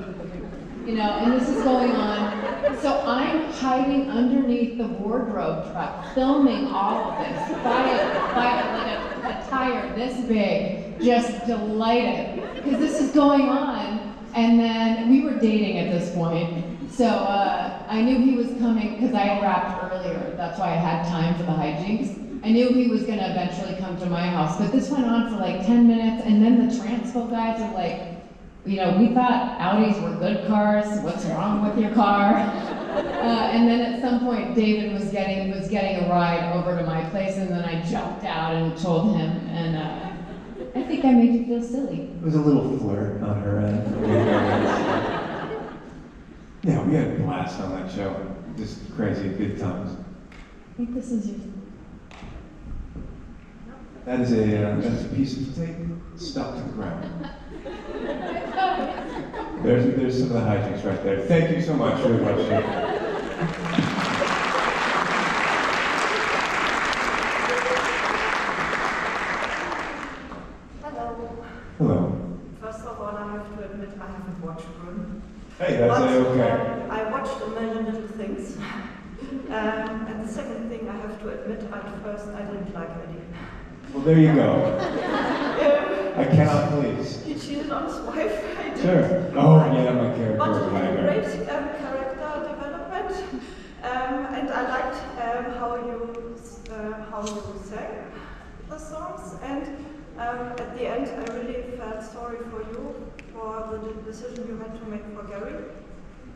You know, and this is going on. So I'm hiding underneath the wardrobe truck, filming all of this by a tire this big, just delighted because this is going on. And then we were dating at this point. So I knew he was coming because I had wrapped earlier. That's why I had time for the hijinks. I knew he was going to eventually come to my house, but this went on for like 10 minutes, and then the transpo guys are like, you know, we thought Audis were good cars. What's wrong with your car? And then at some point, David was getting a ride over to my place, and then I jumped out and told him, and I think I made you feel silly. It was a little flirt on her end. Yeah, we had a blast on that show. Just crazy, good times. I think this is yours. That is a piece of tape stuck to the ground. There's some of the hijinks right there. Thank you so much for the question. Hello. Hello. First of all, I have to admit I haven't watched Grimm. Hey, that's okay. I watched A Million Little Things. And the second thing I have to admit, at first I didn't like Eddie. Well, there you go. I cannot please. He cheated on his wife. I didn't Sure. Oh, yeah, my character but was he a had nightmare. great character development. And I liked how you sang the songs. And at the end, I really felt sorry for you for the decision you had to make for Gary.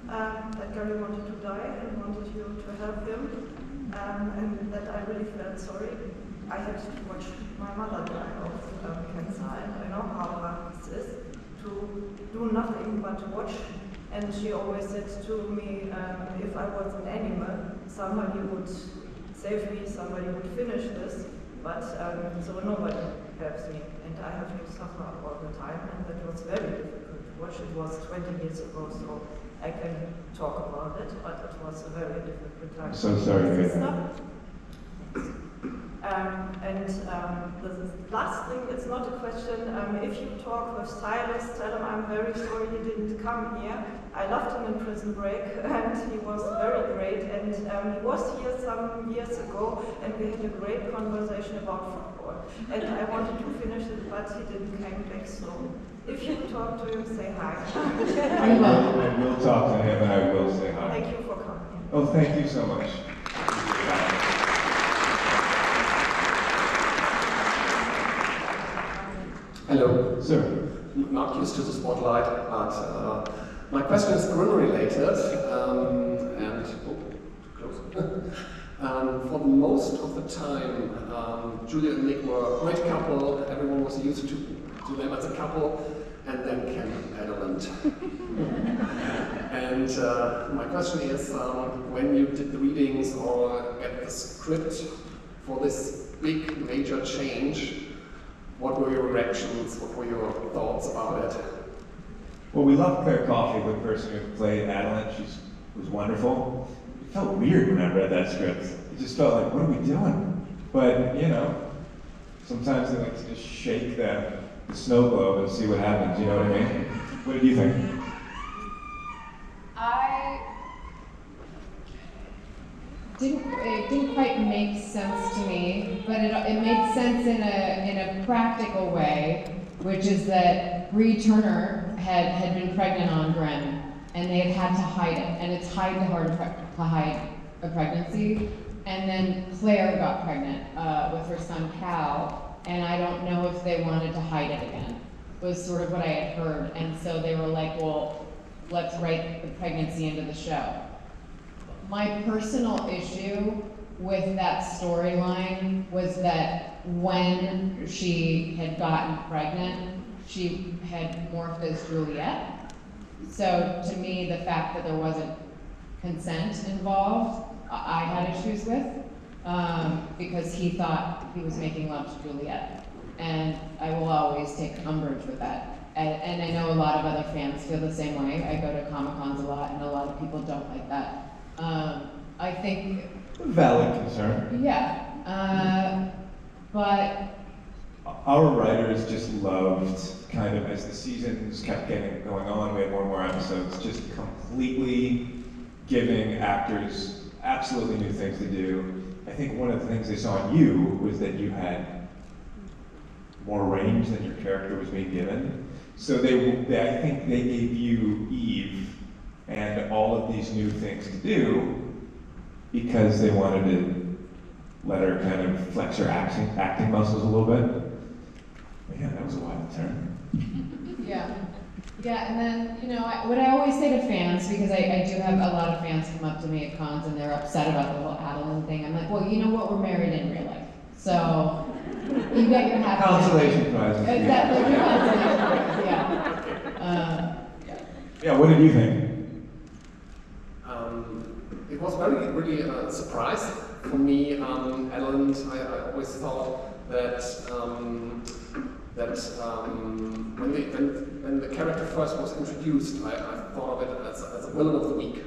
That Gary wanted to die and wanted you to help him. And that I really felt sorry. I had to watch my mother die of cancer, and I know how hard this is to do nothing but watch. And she always said to me, if I was an animal, somebody would save me, somebody would finish this, but so nobody helps me, and I have to suffer all the time, and that was very difficult to watch. It was 20 years ago, so I can talk about it, but it was a very difficult time. I'm so sorry to hear that. The last thing, it's not a question. If you talk with Silas, tell him I'm very sorry he didn't come here. I loved him in Prison Break, and he was very great. And he was here some years ago, and we had a great conversation about football. And I wanted to finish it, but he didn't come back. So if you talk to him, say hi. I will talk to him, and I will say hi. Thank you for coming. Oh, thank you so much. Hello. Sir. Not used to the spotlight, but my question is Grimm related, and close. For most of the time, Julia and Nick were a great couple. Everyone was used to them as a couple, and then came Adelant. And my question is, when you did the readings or get the script for this big major change, what were your reactions? What were your thoughts about it? Well, we loved Claire Coffey, the person who played Adeline. She was wonderful. It felt weird when I read that script. It just felt like, what are we doing? But, you know, sometimes they like to just shake the snow globe and see what happens, you know what I mean? What did you think? It didn't quite make sense to me, but it made sense in a practical way, which is that Bree Turner had been pregnant on Grimm, and they had to hide it, and it's hard to hide a pregnancy. And then Claire got pregnant with her son Cal, and I don't know if they wanted to hide it again. Was sort of what I had heard, and so they were like, well, let's write the pregnancy into the show. My personal issue with that storyline was that when she had gotten pregnant, she had morphed as Juliet. So to me, the fact that there wasn't consent involved, I had issues with, because he thought he was making love to Juliet. And I will always take umbrage with that. And I know a lot of other fans feel the same way. I go to Comic-Cons a lot, and a lot of people don't like that. I think... Valid concern. Yeah. But... Our writers just loved, kind of, as the seasons kept going on, we had more and more episodes, just completely giving actors absolutely new things to do. I think one of the things they saw in you was that you had more range than your character was being given. So I think they gave you Eve and all of these new things to do because they wanted to let her kind of flex her acting muscles a little bit. But yeah, that was a wild turn. Yeah. Yeah, and then, you know, what I always say to fans, because I do have a lot of fans come up to me at cons and they're upset about the whole Adeline thing. I'm like, well, you know what? We're married in real life. So, you get your happy Consolation prize. Exactly, your consolation prize, yeah. Yeah, what did you think? It was really a surprise for me. Adeline, I always thought that when the character first was introduced, I thought of it as a villain of the week.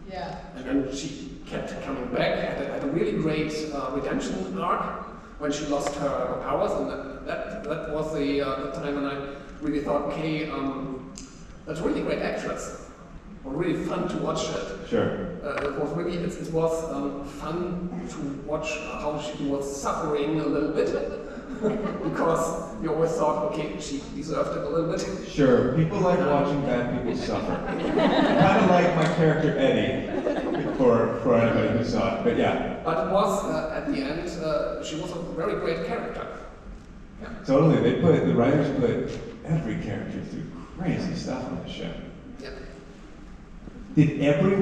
Yeah. And then she kept coming back, had a really great redemption arc when she lost her powers, and that was the time when I really thought, okay, that's a really great actress. It was really fun to watch it. Sure. It was fun to watch how she was suffering a little bit. Because you always thought, okay, she deserved it a little bit. Sure, people like watching bad people suffer. Kind of like my character Eddie, for anybody who saw it, but yeah. But it was, at the end, she was a very great character. Yeah. Totally, the writers put every character through crazy stuff on the show. Yeah. Did every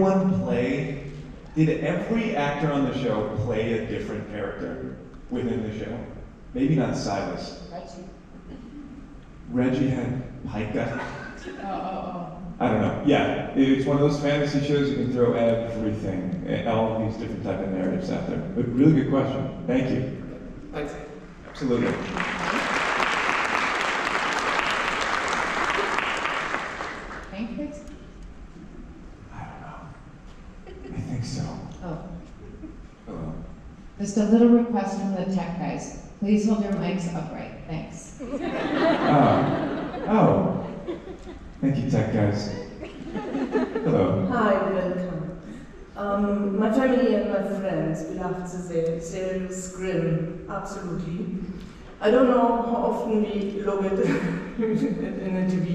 actor on the show play a different character within the show? Maybe not Silas. Reggie had Pika. I don't know. Yeah, it's one of those fantasy shows you can throw everything, all of these different type of narratives out there. But really good question. Thank you. Thanks. Absolutely. Thank you. I don't know. I think so. Oh. Hello. Just a little request from the tech guys. Please hold your mics upright. Thanks. Oh. Thank you, tech guys. Hello. Hi, welcome. My family and my friends beloved the series Grimm, absolutely. I don't know how often we look at it in the TV,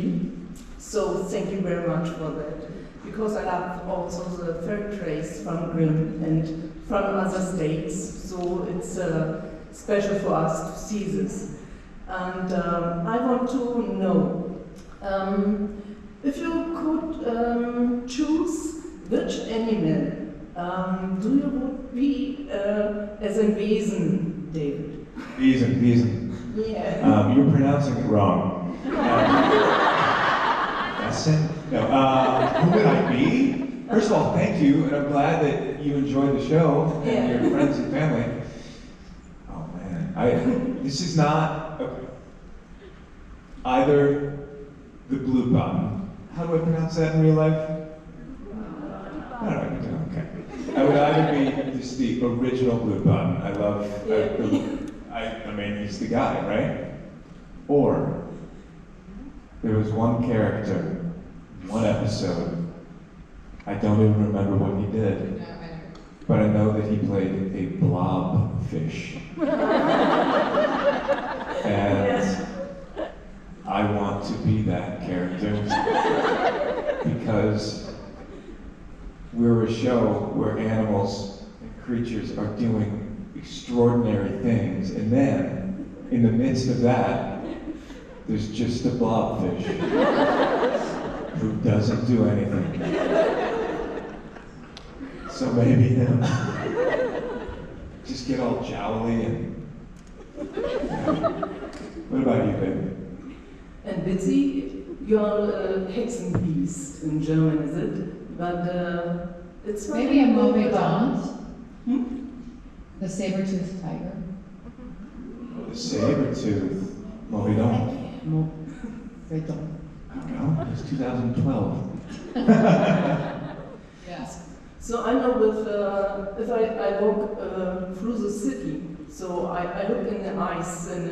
so thank you very much for that. Because I love also the fairy tales from Grimm and from other states, so it's special for us to see this. And I want to know, if you could choose which animal do you would be as a Wesen, David? Wesen. Yeah. You're pronouncing it wrong. Wesen? No. Who would I be? First of all, thank you, and I'm glad that you enjoyed the show and your friends and family. Oh man, this is not either the blue button. How do I pronounce that in real life? I don't know. Okay. I would either be just the original blue button. I love. I mean, he's the guy, right? Or there was one character, one episode. I don't even remember what he did, but I know that he played a blobfish, and I want to be that character because we're a show where animals and creatures are doing extraordinary things, and then in the midst of that, there's just a blobfish who doesn't do anything. So maybe him. Just get all jowly and... Yeah. What about you, baby? And Bitsie, you're Hexenbiest in German, is it? But it's not Maybe a anymore Movidant. Hmm? The saber-toothed tiger. The saber-tooth. Movidant. Movidant. I don't know. It's 2012. Yes. So I know with, if I walk through the city, so I look in the eyes and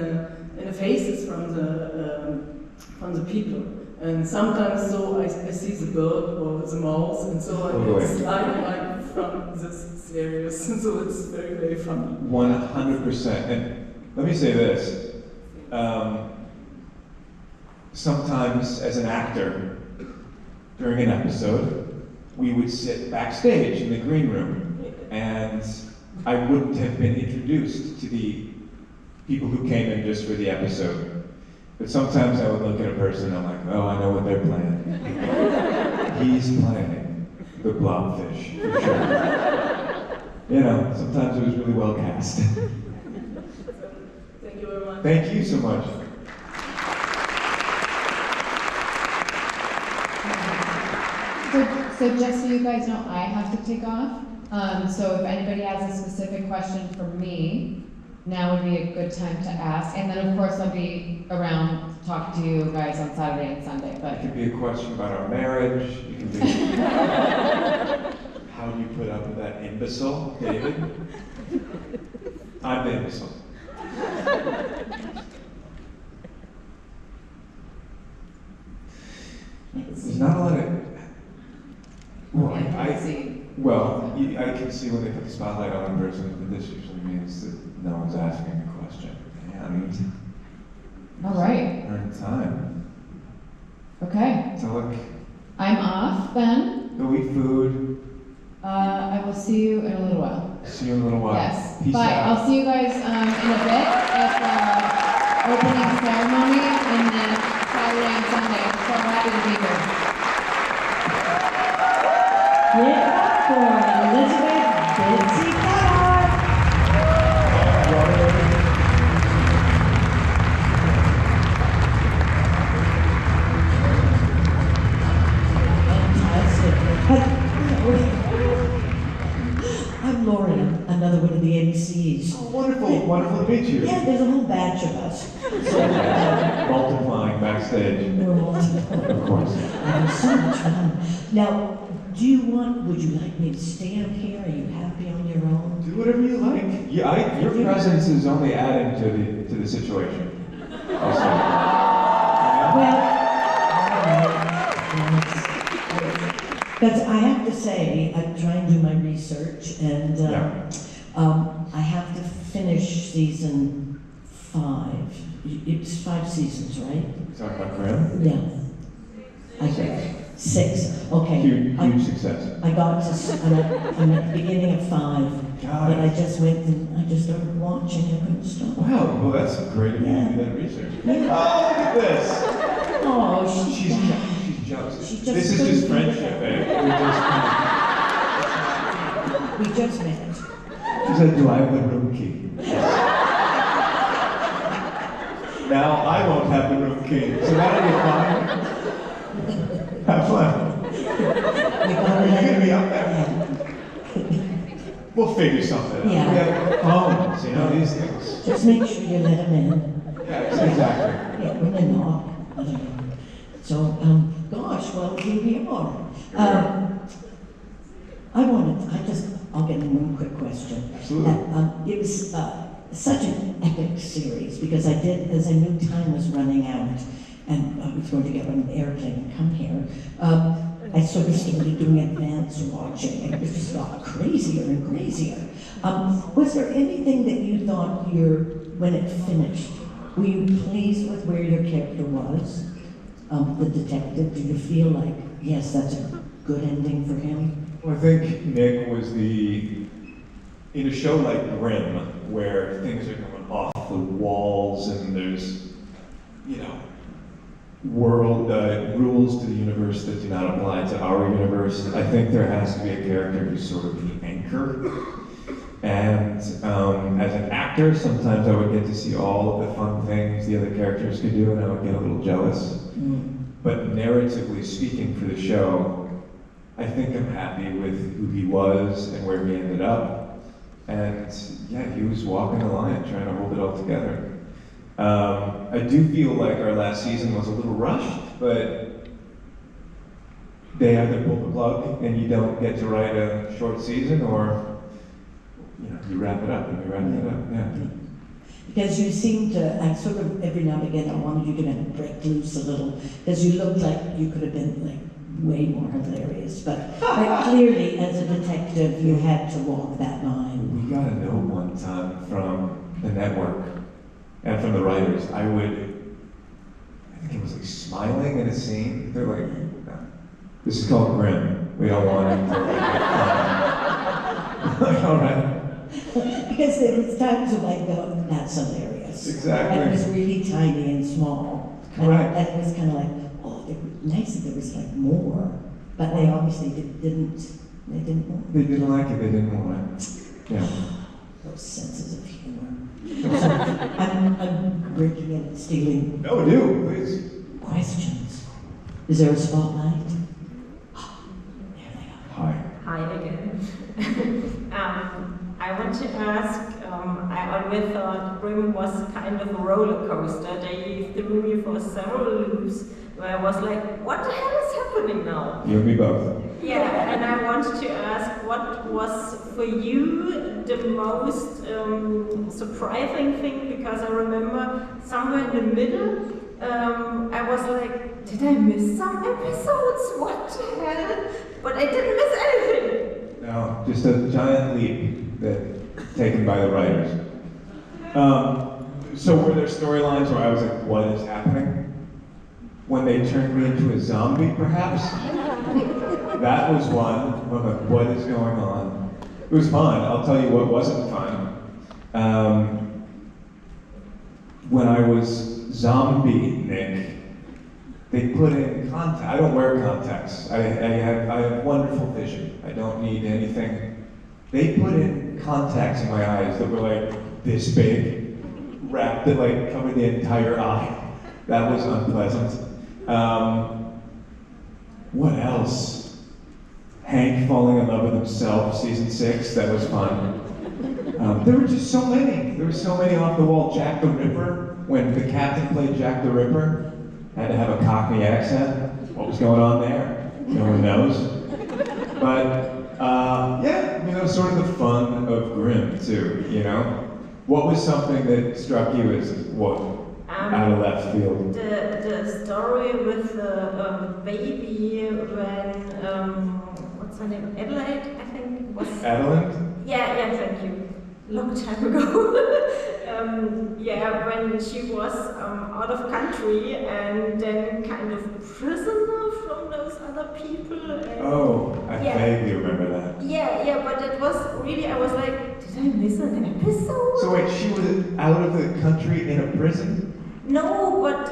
in the faces from the people. And sometimes so I see the bird or the mouse, and so I get like from this series, so it's very, very funny. 100%. And let me say this. Sometimes as an actor, during an episode, we would sit backstage in the green room, and I wouldn't have been introduced to the people who came in just for the episode. But sometimes I would look at a person and I'm like, oh, I know what they're playing. He's playing the blobfish, for sure. You know, sometimes it was really well cast. Thank you very much. Thank you so much. So just so you guys know, I have to take off. So if anybody has a specific question for me, now would be a good time to ask. And then of course I'll be around to talk to you guys on Saturday and Sunday. It But could be a question about our marriage. It can be how do you put up with that imbecile, David? I'm the imbecile. There's not a lot of... Well, I can see when they put the spotlight on a person, but this usually means that no one's asking a question. And all right. earn time. Okay. So look, I'm off then. go eat food. I will see you in a little while. See you in a little while. Yes. Peace Bye. out. I'll see you guys in a bit at the opening ceremony and then Saturday and Sunday. I'm so happy to be here. Yeah, for Elizabeth Bitsie Tulloch. I'm Lauren, another one of the MCs. Oh, wonderful, wonderful to meet you. Yeah, there's a whole batch of us. So, Multiplying backstage. we're multiplying. Of course. Having so much fun. Now, would you like me to stay up here? Are you happy on your own? Do whatever you like. Yeah, your presence is only adding to the situation. Also. Because I have to say, I try and do my research, and I have to finish season 5. It's 5 seasons, right? You talking about Grimm? Yeah. I think 6. Okay. Huge success. I got to, I'm at the beginning of 5, but I just went and I just started watching. I couldn't stop. Wow, well that's great of you to do that research. Oh, look at this. Oh, she's jealous. This is just friendship, babe. We just met. She said, do I have the room key? Now I won't have the room key, so that'll be fine. Have fun. Are you gonna be up there? We'll figure something out. Yeah. We have phones, you know, these things. Just make sure you let him in. Yeah, exactly. Yeah, when they're not. So, gosh, well, here we are. I'll get in one quick question. Absolutely. It was such an epic series because as I knew time was running out and I was going to get on an airplane and come here, I sort of started doing advanced watching and it was just got crazier and crazier. Was there anything that you thought when it finished, were you pleased with where your character was? The detective, did you feel like, yes, that's a good ending for him? Well, I think Nick was in a show like Grimm, where things are going off the walls and there's, world rules to the universe that do not apply to our universe. I think there has to be a character who's sort of the anchor. And as an actor, sometimes I would get to see all of the fun things the other characters could do, and I would get a little jealous. But narratively speaking for the show, I think I'm happy with who he was and where he ended up. And yeah, he was walking the line, trying to hold it all together. I do feel like our last season was a little rushed, but they either pull the plug and you don't get to write a short season, or you wrap it up and you wrap it up. Yeah. Because you seem to, I sort of, every now and again, I wanted you to break loose a little, because you looked like you could have been like way more hilarious, but clearly as a detective you had to walk that line. We got a note one time from the network and from the writers. I think it was like smiling in a scene. They're like, no, this is called Grimm. We don't want it to like, all right. Because there was times of like, oh, that's hilarious. Exactly. And it was really tiny and small. Correct. And it was kind of like, oh, it was nice that there was like more, but they obviously didn't want it. They didn't like it, they didn't want it. Yeah. Those senses of humor. So I'm breaking in and stealing. No, do, please. Questions. Is there a spotlight? Hi. Hi again. I want to ask, I always thought Grimm was kind of a roller coaster. They threw me for several loops where I was like, what the hell is happening now? You and me both. Yeah, and I wanted to ask, what was for you the most surprising thing? Because I remember somewhere in the middle, I was like, did I miss some episodes? What the hell? But I didn't miss anything. No, just a giant leap taken by the writers. So were there storylines where I was like, what is happening? When they turned me into a zombie, perhaps? That was one. I'm like, what is going on? It was fun. I'll tell you what wasn't fun. When I was zombie Nick, they put in contacts. I don't wear contacts. I have wonderful vision. I don't need anything. They put in contacts in my eyes that were like this big, wrapped that like covered the entire eye. That was unpleasant. What else? Hank falling in love with himself, season 6. That was fun. There were just so many. There were so many off the wall. Jack the Ripper. When the captain played Jack the Ripper, had to have a Cockney accent. What was going on there? No one knows. But yeah, that was sort of the fun of Grimm too. What was something that struck you as what out of left field? The story with the baby when what's her name? Adelaide, I think was. Adelaide? Yeah, thank you. Long time ago. Yeah, when she was out of country and then kind of prisoner from those other people. And I vaguely remember that. Yeah, but it was really, I was like, did I miss an episode? So wait, she was out of the country in a prison? No, but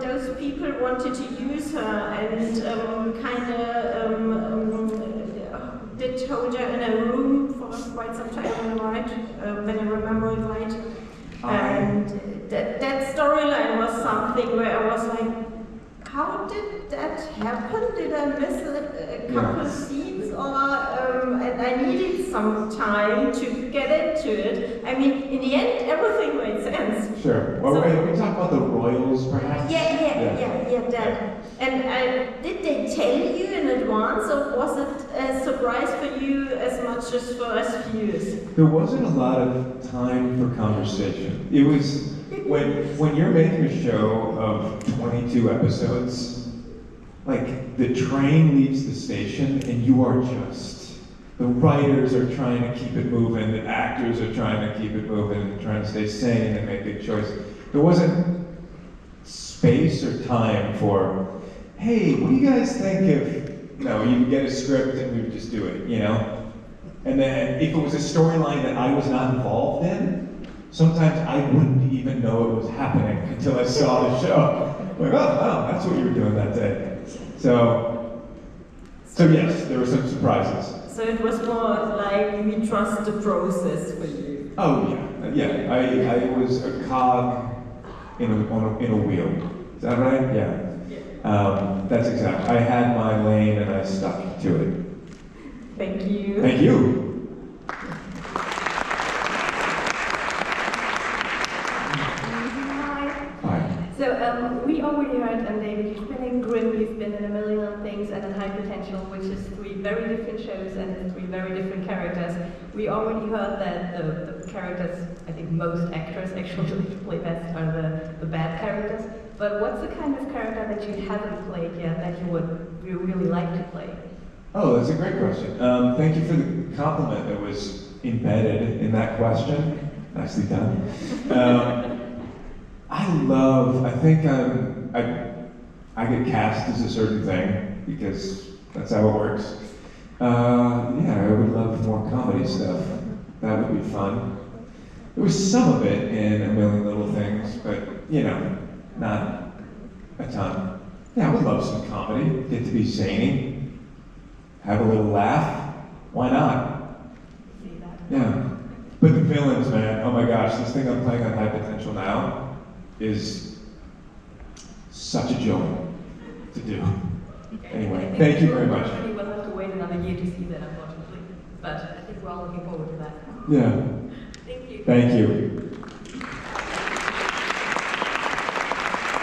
those people wanted to use her and kind of did hold her in a room for quite some time, right? When I remember it right. And that storyline was something where I was like, how did that happen? Did I miss a couple scenes? And I needed some time to get into it. I mean, in the end, everything made sense. Sure. Well, can we talk about the royals, perhaps? Yeah, that. And did they tell you in advance, or was it a surprise for you as much as for us viewers? There wasn't a lot of time for conversation. It was, when you're making a show of 22 episodes, like the train leaves the station and you are the writers are trying to keep it moving, the actors are trying to keep it moving and trying to stay sane and make good choices. There wasn't space or time for, hey, what do you guys think if, you get a script and we would just do it, And then if it was a storyline that I was not involved in, sometimes I wouldn't even know it was happening until I saw the show. Like, oh, wow, that's what you were doing that day. So yes, there were some surprises. So it was more like we trust the process for you. Oh yeah. I was a cog in a wheel. Is that right? Yeah. That's exactly. I had my lane and I stuck to it. Thank you. Thank you. So we already heard, and David, you've been in Grimm, you've been in A Million Little Things, and in High Potential, which is 3 very different shows and 3 very different characters. We already heard that the characters, I think most actors actually play best are the bad characters. But what's the kind of character that you haven't played yet that you really like to play? Oh, that's a great question. Thank you for the compliment that was embedded in that question. Nicely done. I think I get cast as a certain thing because that's how it works. Yeah, I would love more comedy stuff. That would be fun. There was some of it in A Million Little Things, but not a ton. Yeah, I would love some comedy. Get to be zany, have a little laugh. Why not? Yeah. But the villains, man, oh my gosh, this thing I'm playing on High Potential now is such a joy to do. Anyway, thank you very much. We will have to wait another year to see that, unfortunately. But I think we're all looking forward to that. Yeah. Thank you. Thank you.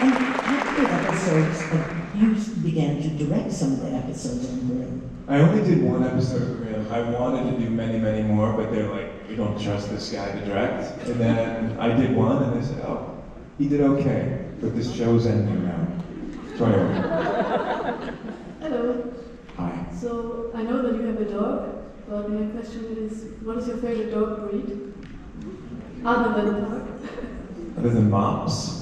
And after episodes, you began to direct some of the episodes on Grimm. I only did one episode of Grimm. I wanted to do many, many more, but they're like, we don't trust this guy to direct. And then I did one, and they said, oh, he did okay, but this show's ending now. So anyway. Hello. Hi. So I know that you have a dog, but my question is, what is your favorite dog breed? Other than Pug? Other than mops?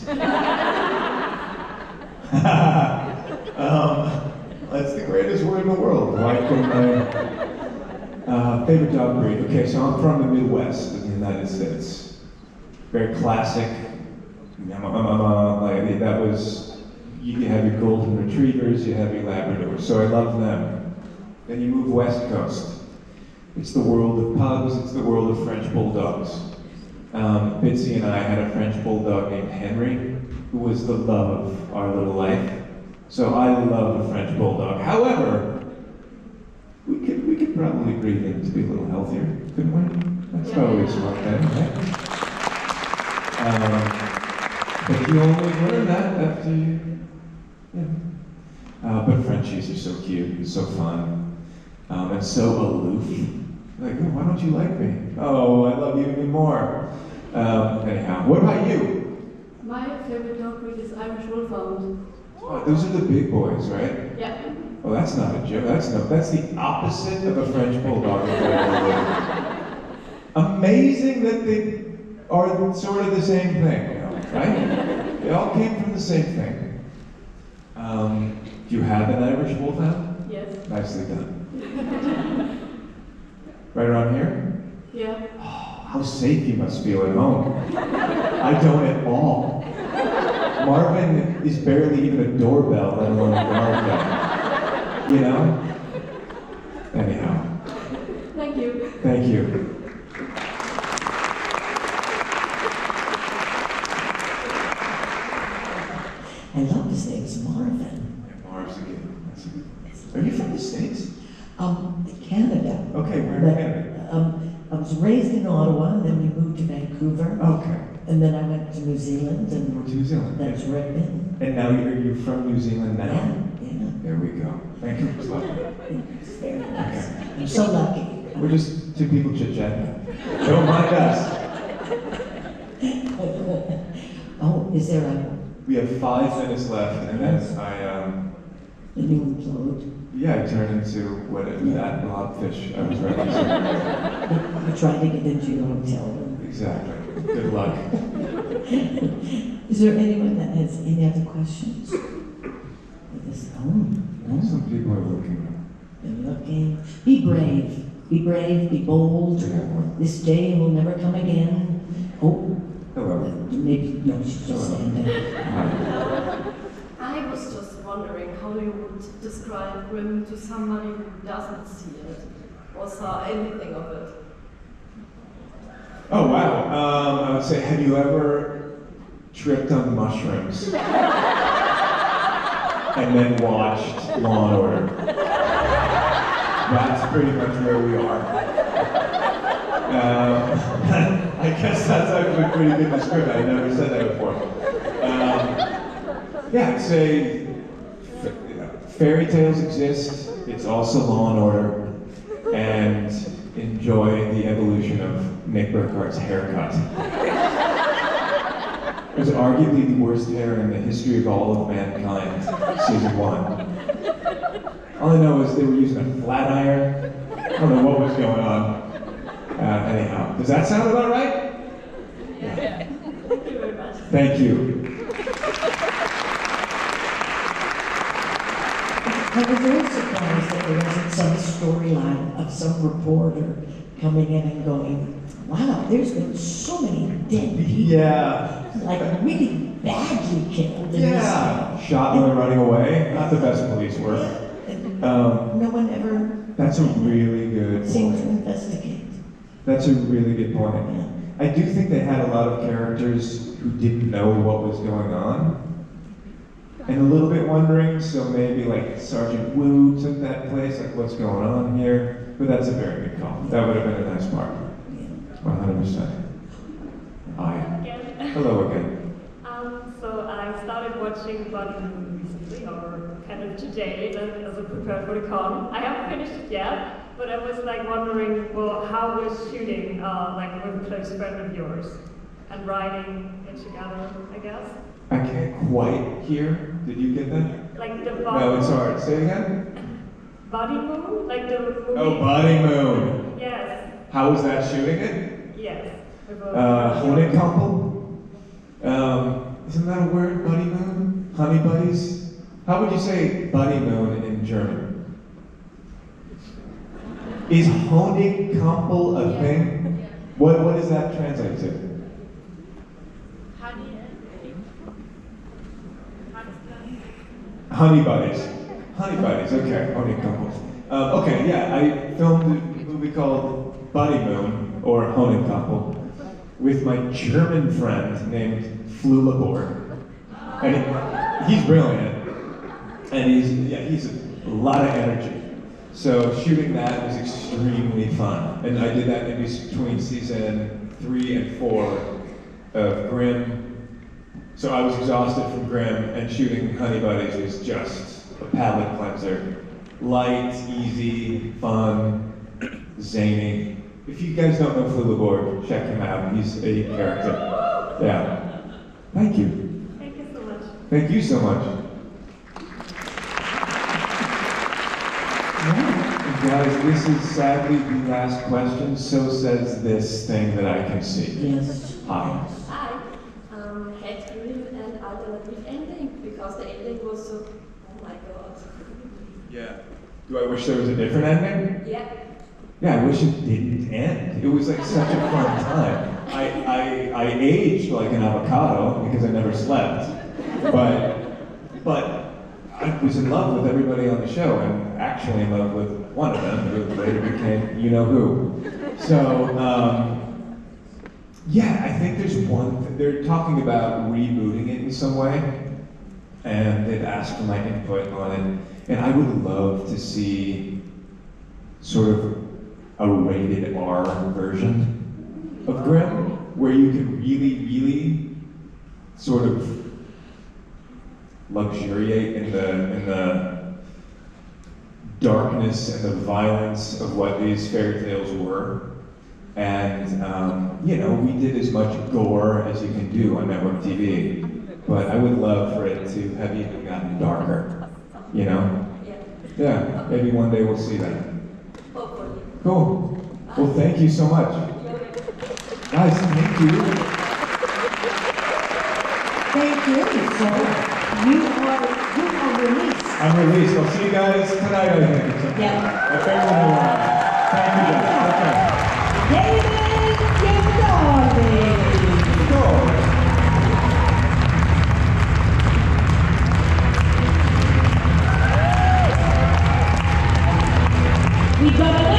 That's the greatest word in the world. Why couldn't I? Favorite dog breed. Okay, so I'm from the Midwest of the United States. Very classic. Like that was, you have your golden retrievers, you have your Labradors, so I love them. Then you move West Coast. It's the world of pugs, it's the world of French bulldogs. Bitsie and I had a French bulldog named Henry, who was the love of our little life. So I love a French bulldog. However, we could probably breed him to be a little healthier, couldn't we? That's probably a smart thing, right? But you only learn that after you, but Frenchies are so cute and so fun, and so aloof. Like, oh, why don't you like me? Oh, I love you even more. Anyhow, what about you? My favorite dog breed is Irish Wolfhound. Oh, those are the big boys, right? Yeah. Oh, that's not a joke. That's the opposite of a French bulldog. Amazing that they are sort of the same thing, right? They all came from the same thing. Do you have an Irish Wolfhound? Yes. Nicely done. Right around here? Yeah. Oh, how safe you must feel at home. I don't at all. Marvin is barely even a doorbell, let alone a guard dog. You know? Anyhow. Thank you. Thank you. I love his name's Marvin. Yeah, Marv's a good. Are you from the States? Canada. Okay, where in Canada? I was raised in Ottawa, and then we moved to Vancouver. Okay. And then I went to New Zealand, and New Zealand. That's where I've been. And now you're from New Zealand now? Yeah. There we go. Vancouver's lovely. It's very nice. I'm so lucky. We're just two people chit-chatting. Don't mind us. Oh, is there a... We have 5 minutes left, and then The new implode? Yeah, I turned into that blobfish I was referencing. You're trying to get into your hotel room. Exactly. Good luck. Is there anyone that has any other questions? No? Some people are looking. They're looking. Be brave. Be brave. Be bold. This day will never come again. Oh. Hello. Maybe, no, she's just saying that. Hi. I was just wondering how you would describe Grimm to somebody who doesn't see it or saw anything of it. Oh wow, I would say, have you ever tripped on mushrooms and then watched Law and Order? That's pretty much where we are. I guess that's actually a pretty good description. I never said that before. Yeah, I'd say fairy tales exist. It's also Law and Order, and enjoy the evolution of Nick Burkhart's haircut. It was arguably the worst hair in the history of all of mankind, season 1. All I know is they were using a flat iron. I don't know what was going on. Anyhow, does that sound about right? Yeah. Thank you very much. Thank you. I was very surprised that there wasn't some storyline of some reporter coming in and going, wow, there's been so many dead people. Yeah. Like really badly killed in this town. Shot when they're running away. Not the best police work. No one ever That's a really good seemed to point. investigate. That's a really good point. I do think they had a lot of characters who didn't know what was going on. And a little bit wondering, so maybe like Sergeant Wu took that place, like what's going on here? But that's a very good call. That would have been a nice part. 100%. Hi. Hello again. So I started watching Buddy Movie recently, or kind of today, as I prepared for the con. I haven't finished it yet, but I was like wondering, well, how was shooting like with a close friend of yours and writing it together, I guess? I can't quite hear. Did you get that? Like the No, it's hard. Say it again. Body Moon, like the movie. Oh, Body Moon. Yes. How was that shooting it? Yes. Honeycomb? Isn't that a word, Buddy Moon? Honey buddies? How would you say Buddy Moon in German? Is Honeycomb a thing? What does that translate to? Honey buddies. Honey buddies, okay, Honeycomb. Okay, yeah, I filmed a movie called Buddy Moon, or Honeycomb, with my German friend named Flulaborg. And he's brilliant. And he's a lot of energy. So shooting that was extremely fun. And I did that in between season 3 and 4 of Grimm. So I was exhausted from Grimm, and shooting Honey Buddies was just a palate cleanser. Light, easy, fun, zany. If you guys don't know Flulaborg, check him out. He's a character. Yeah. Thank you. Thank you so much. Thank you so much. And guys, this is sadly the last question. So says this thing that I can see. Yes. Hi. Hi. Had Grimm an alternative ending? Because the ending was so, oh my god. Yeah. Do I wish there was a different ending? Yeah. Yeah, I wish it didn't end. It was like such a fun time. I aged like an avocado because I never slept. But I was in love with everybody on the show, and actually in love with one of them who later became you-know-who. So, yeah, I think there's one, they're talking about rebooting it in some way, and they've asked for my input on it, and I would love to see sort of a rated R version of Grimm, where you could really sort of luxuriate in the darkness and the violence of what these fairy tales were. And, you know, we did as much gore as you can do on network TV, but I would love for it to have even gotten darker, you know? Yeah, maybe one day we'll see that. Cool. Well, thank you so much. Guys, thank you. Thank you. So you are released. I'm released. I'll see you guys tonight, I think. Yeah. If everyone will. Thank you guys. Okay. David Giuntoli. Cool. We got